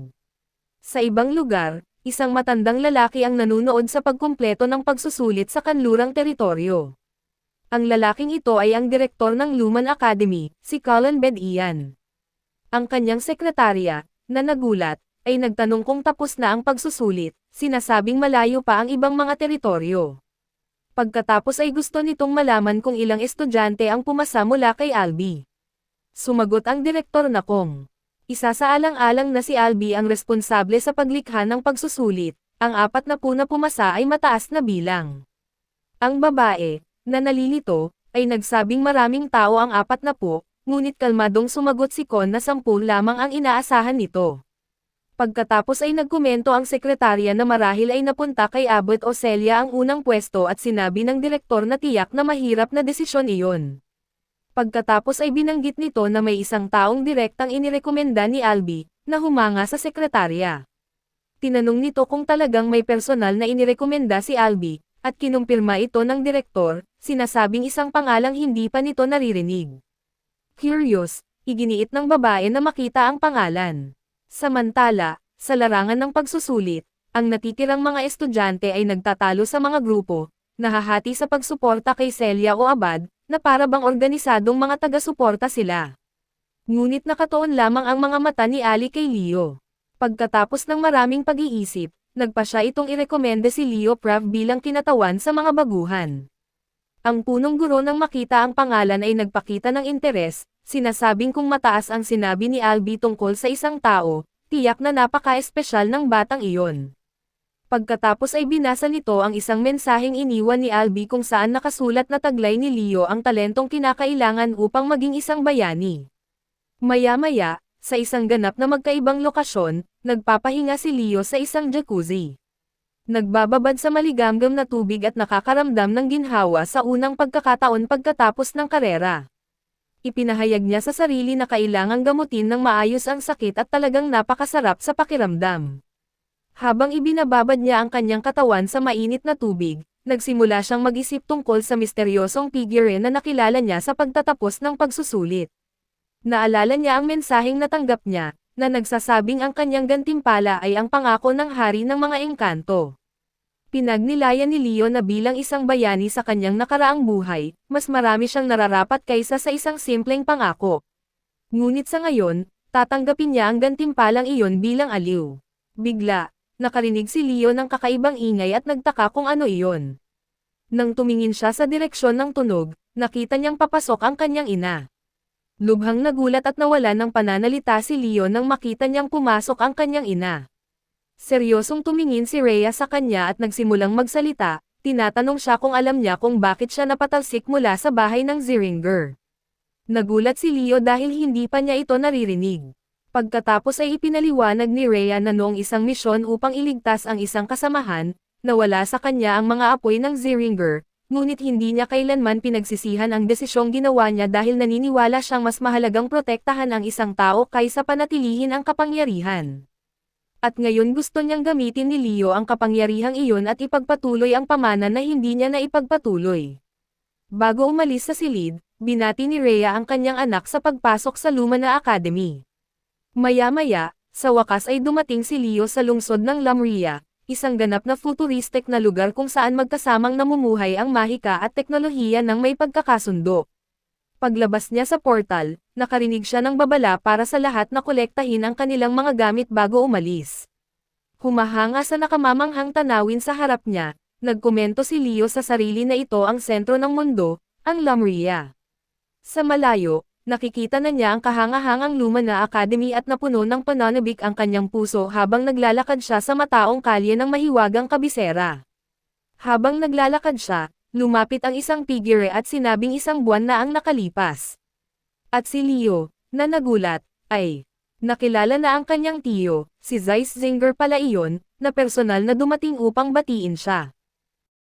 Sa ibang lugar, isang matandang lalaki ang nanunood sa pagkumpleto ng pagsusulit sa kanlurang teritoryo. Ang lalaking ito ay ang direktor ng Luman Academy, si Colin Bedian. Ang kanyang sekretarya, na nagulat, ay nagtanong kung tapos na ang pagsusulit, sinasabing malayo pa ang ibang mga teritoryo. Pagkatapos ay gusto nitong malaman kung ilang estudyante ang pumasa mula kay Albie. Sumagot ang direktor na kung isasaalang-alang na si Albie ang responsable sa paglikha ng pagsusulit, ang 40 na pumasa ay mataas na bilang. Ang babae, na nalilito, ay nagsabing maraming tao ang 40, ngunit kalmadong sumagot si Con na 10 lamang ang inaasahan nito. Pagkatapos ay nagkomento ang sekretarya na marahil ay napunta kay Abbott o Celia ang unang pwesto at sinabi ng direktor na tiyak na mahirap na desisyon iyon. Pagkatapos ay binanggit nito na may isang taong direktang inirekomenda ni Albie, na humanga sa sekretarya. Tinanong nito kung talagang may personal na inirekomenda si Albie, at kinumpirma ito ng direktor, sinasabing isang pangalang hindi pa nito naririnig. Curious, iginiit ng babae na makita ang pangalan. Samantala, sa larangan ng pagsusulit, ang natitirang mga estudyante ay nagtatalo sa mga grupo, nahahati sa pagsuporta kay Celia o Abad, na para bang organisadong mga taga-suporta sila. Ngunit nakatuon lamang ang mga mata ni Ali kay Leo. Pagkatapos ng maraming pag-iisip, nagpa siya itong irekomenda si Leo Prav bilang kinatawan sa mga baguhan. Ang punong guro nang makita ang pangalan ay nagpakita ng interes, sinasabing kung mataas ang sinabi ni Albi tungkol sa isang tao, tiyak na napaka-espesyal ng batang iyon. Pagkatapos ay binasa nito ang isang mensaheng iniwan ni Albi kung saan nakasulat na taglay ni Leo ang talentong kinakailangan upang maging isang bayani. Maya-maya, sa isang ganap na magkaibang lokasyon, nagpapahinga si Leo sa isang jacuzzi. Nagbababad sa maligamgam na tubig at nakakaramdam ng ginhawa sa unang pagkakataon pagkatapos ng karera. Ipinahayag niya sa sarili na kailangang gamutin ng maayos ang sakit at talagang napakasarap sa pakiramdam. Habang ibinababad niya ang kanyang katawan sa mainit na tubig, nagsimula siyang mag-isip tungkol sa misteryosong figure na nakilala niya sa pagtatapos ng pagsusulit. Naalala niya ang mensaheng natanggap niya, na nagsasabing ang kanyang gantimpala ay ang pangako ng hari ng mga engkanto. Pinagnilayan ni Leo na bilang isang bayani sa kanyang nakaraang buhay, mas marami siyang nararapat kaysa sa isang simpleng pangako. Ngunit sa ngayon, tatanggapin niya ang gantimpalang iyon bilang aliw. Bigla, nakarinig si Leo ng kakaibang ingay at nagtaka kung ano iyon. Nang tumingin siya sa direksyon ng tunog, nakita niyang papasok ang kanyang ina. Lubhang nagulat at nawala ng pananalita si Leo nang makita niyang pumasok ang kanyang ina. Seryosong tumingin si Rhea sa kanya at nagsimulang magsalita, tinatanong siya kung alam niya kung bakit siya napatalsik mula sa bahay ng Ziringer. Nagulat si Leo dahil hindi pa niya ito naririnig. Pagkatapos ay ipinaliwanag ni Rhea na noong isang misyon upang iligtas ang isang kasamahan, nawala sa kanya ang mga apoy ng Ziringer, ngunit hindi niya kailanman pinagsisihan ang desisyong ginawa niya dahil naniniwala siyang mas mahalagang protektahan ang isang tao kaysa panatilihin ang kapangyarihan. At ngayon gusto niyang gamitin ni Leo ang kapangyarihang iyon at ipagpatuloy ang pamana na hindi niya naipagpatuloy. Bago umalis sa silid, binati ni Rhea ang kanyang anak sa pagpasok sa Lumina Academy. Maya-maya, sa wakas ay dumating si Leo sa lungsod ng Lamria, isang ganap na futuristic na lugar kung saan magkasamang namumuhay ang mahika at teknolohiya ng may pagkakasundo. Paglabas niya sa portal, nakarinig siya ng babala para sa lahat na kolektahin ang kanilang mga gamit bago umalis. Humahanga sa nakamamanghang tanawin sa harap niya, nagkomento si Leo sa sarili na ito ang sentro ng mundo, ang Lamria. Sa malayo, nakikita na niya ang kahangahangang Lumina Academy at napuno ng pananabik ang kanyang puso habang naglalakad siya sa mataong kalye ng mahiwagang kabisera. Habang naglalakad siya, lumapit ang isang figure at sinabing isang buwan na ang nakalipas. At si Leo, na nagulat, ay nakilala na ang kanyang tiyo, si Zeiss Zinger pala iyon, na personal na dumating upang batiin siya.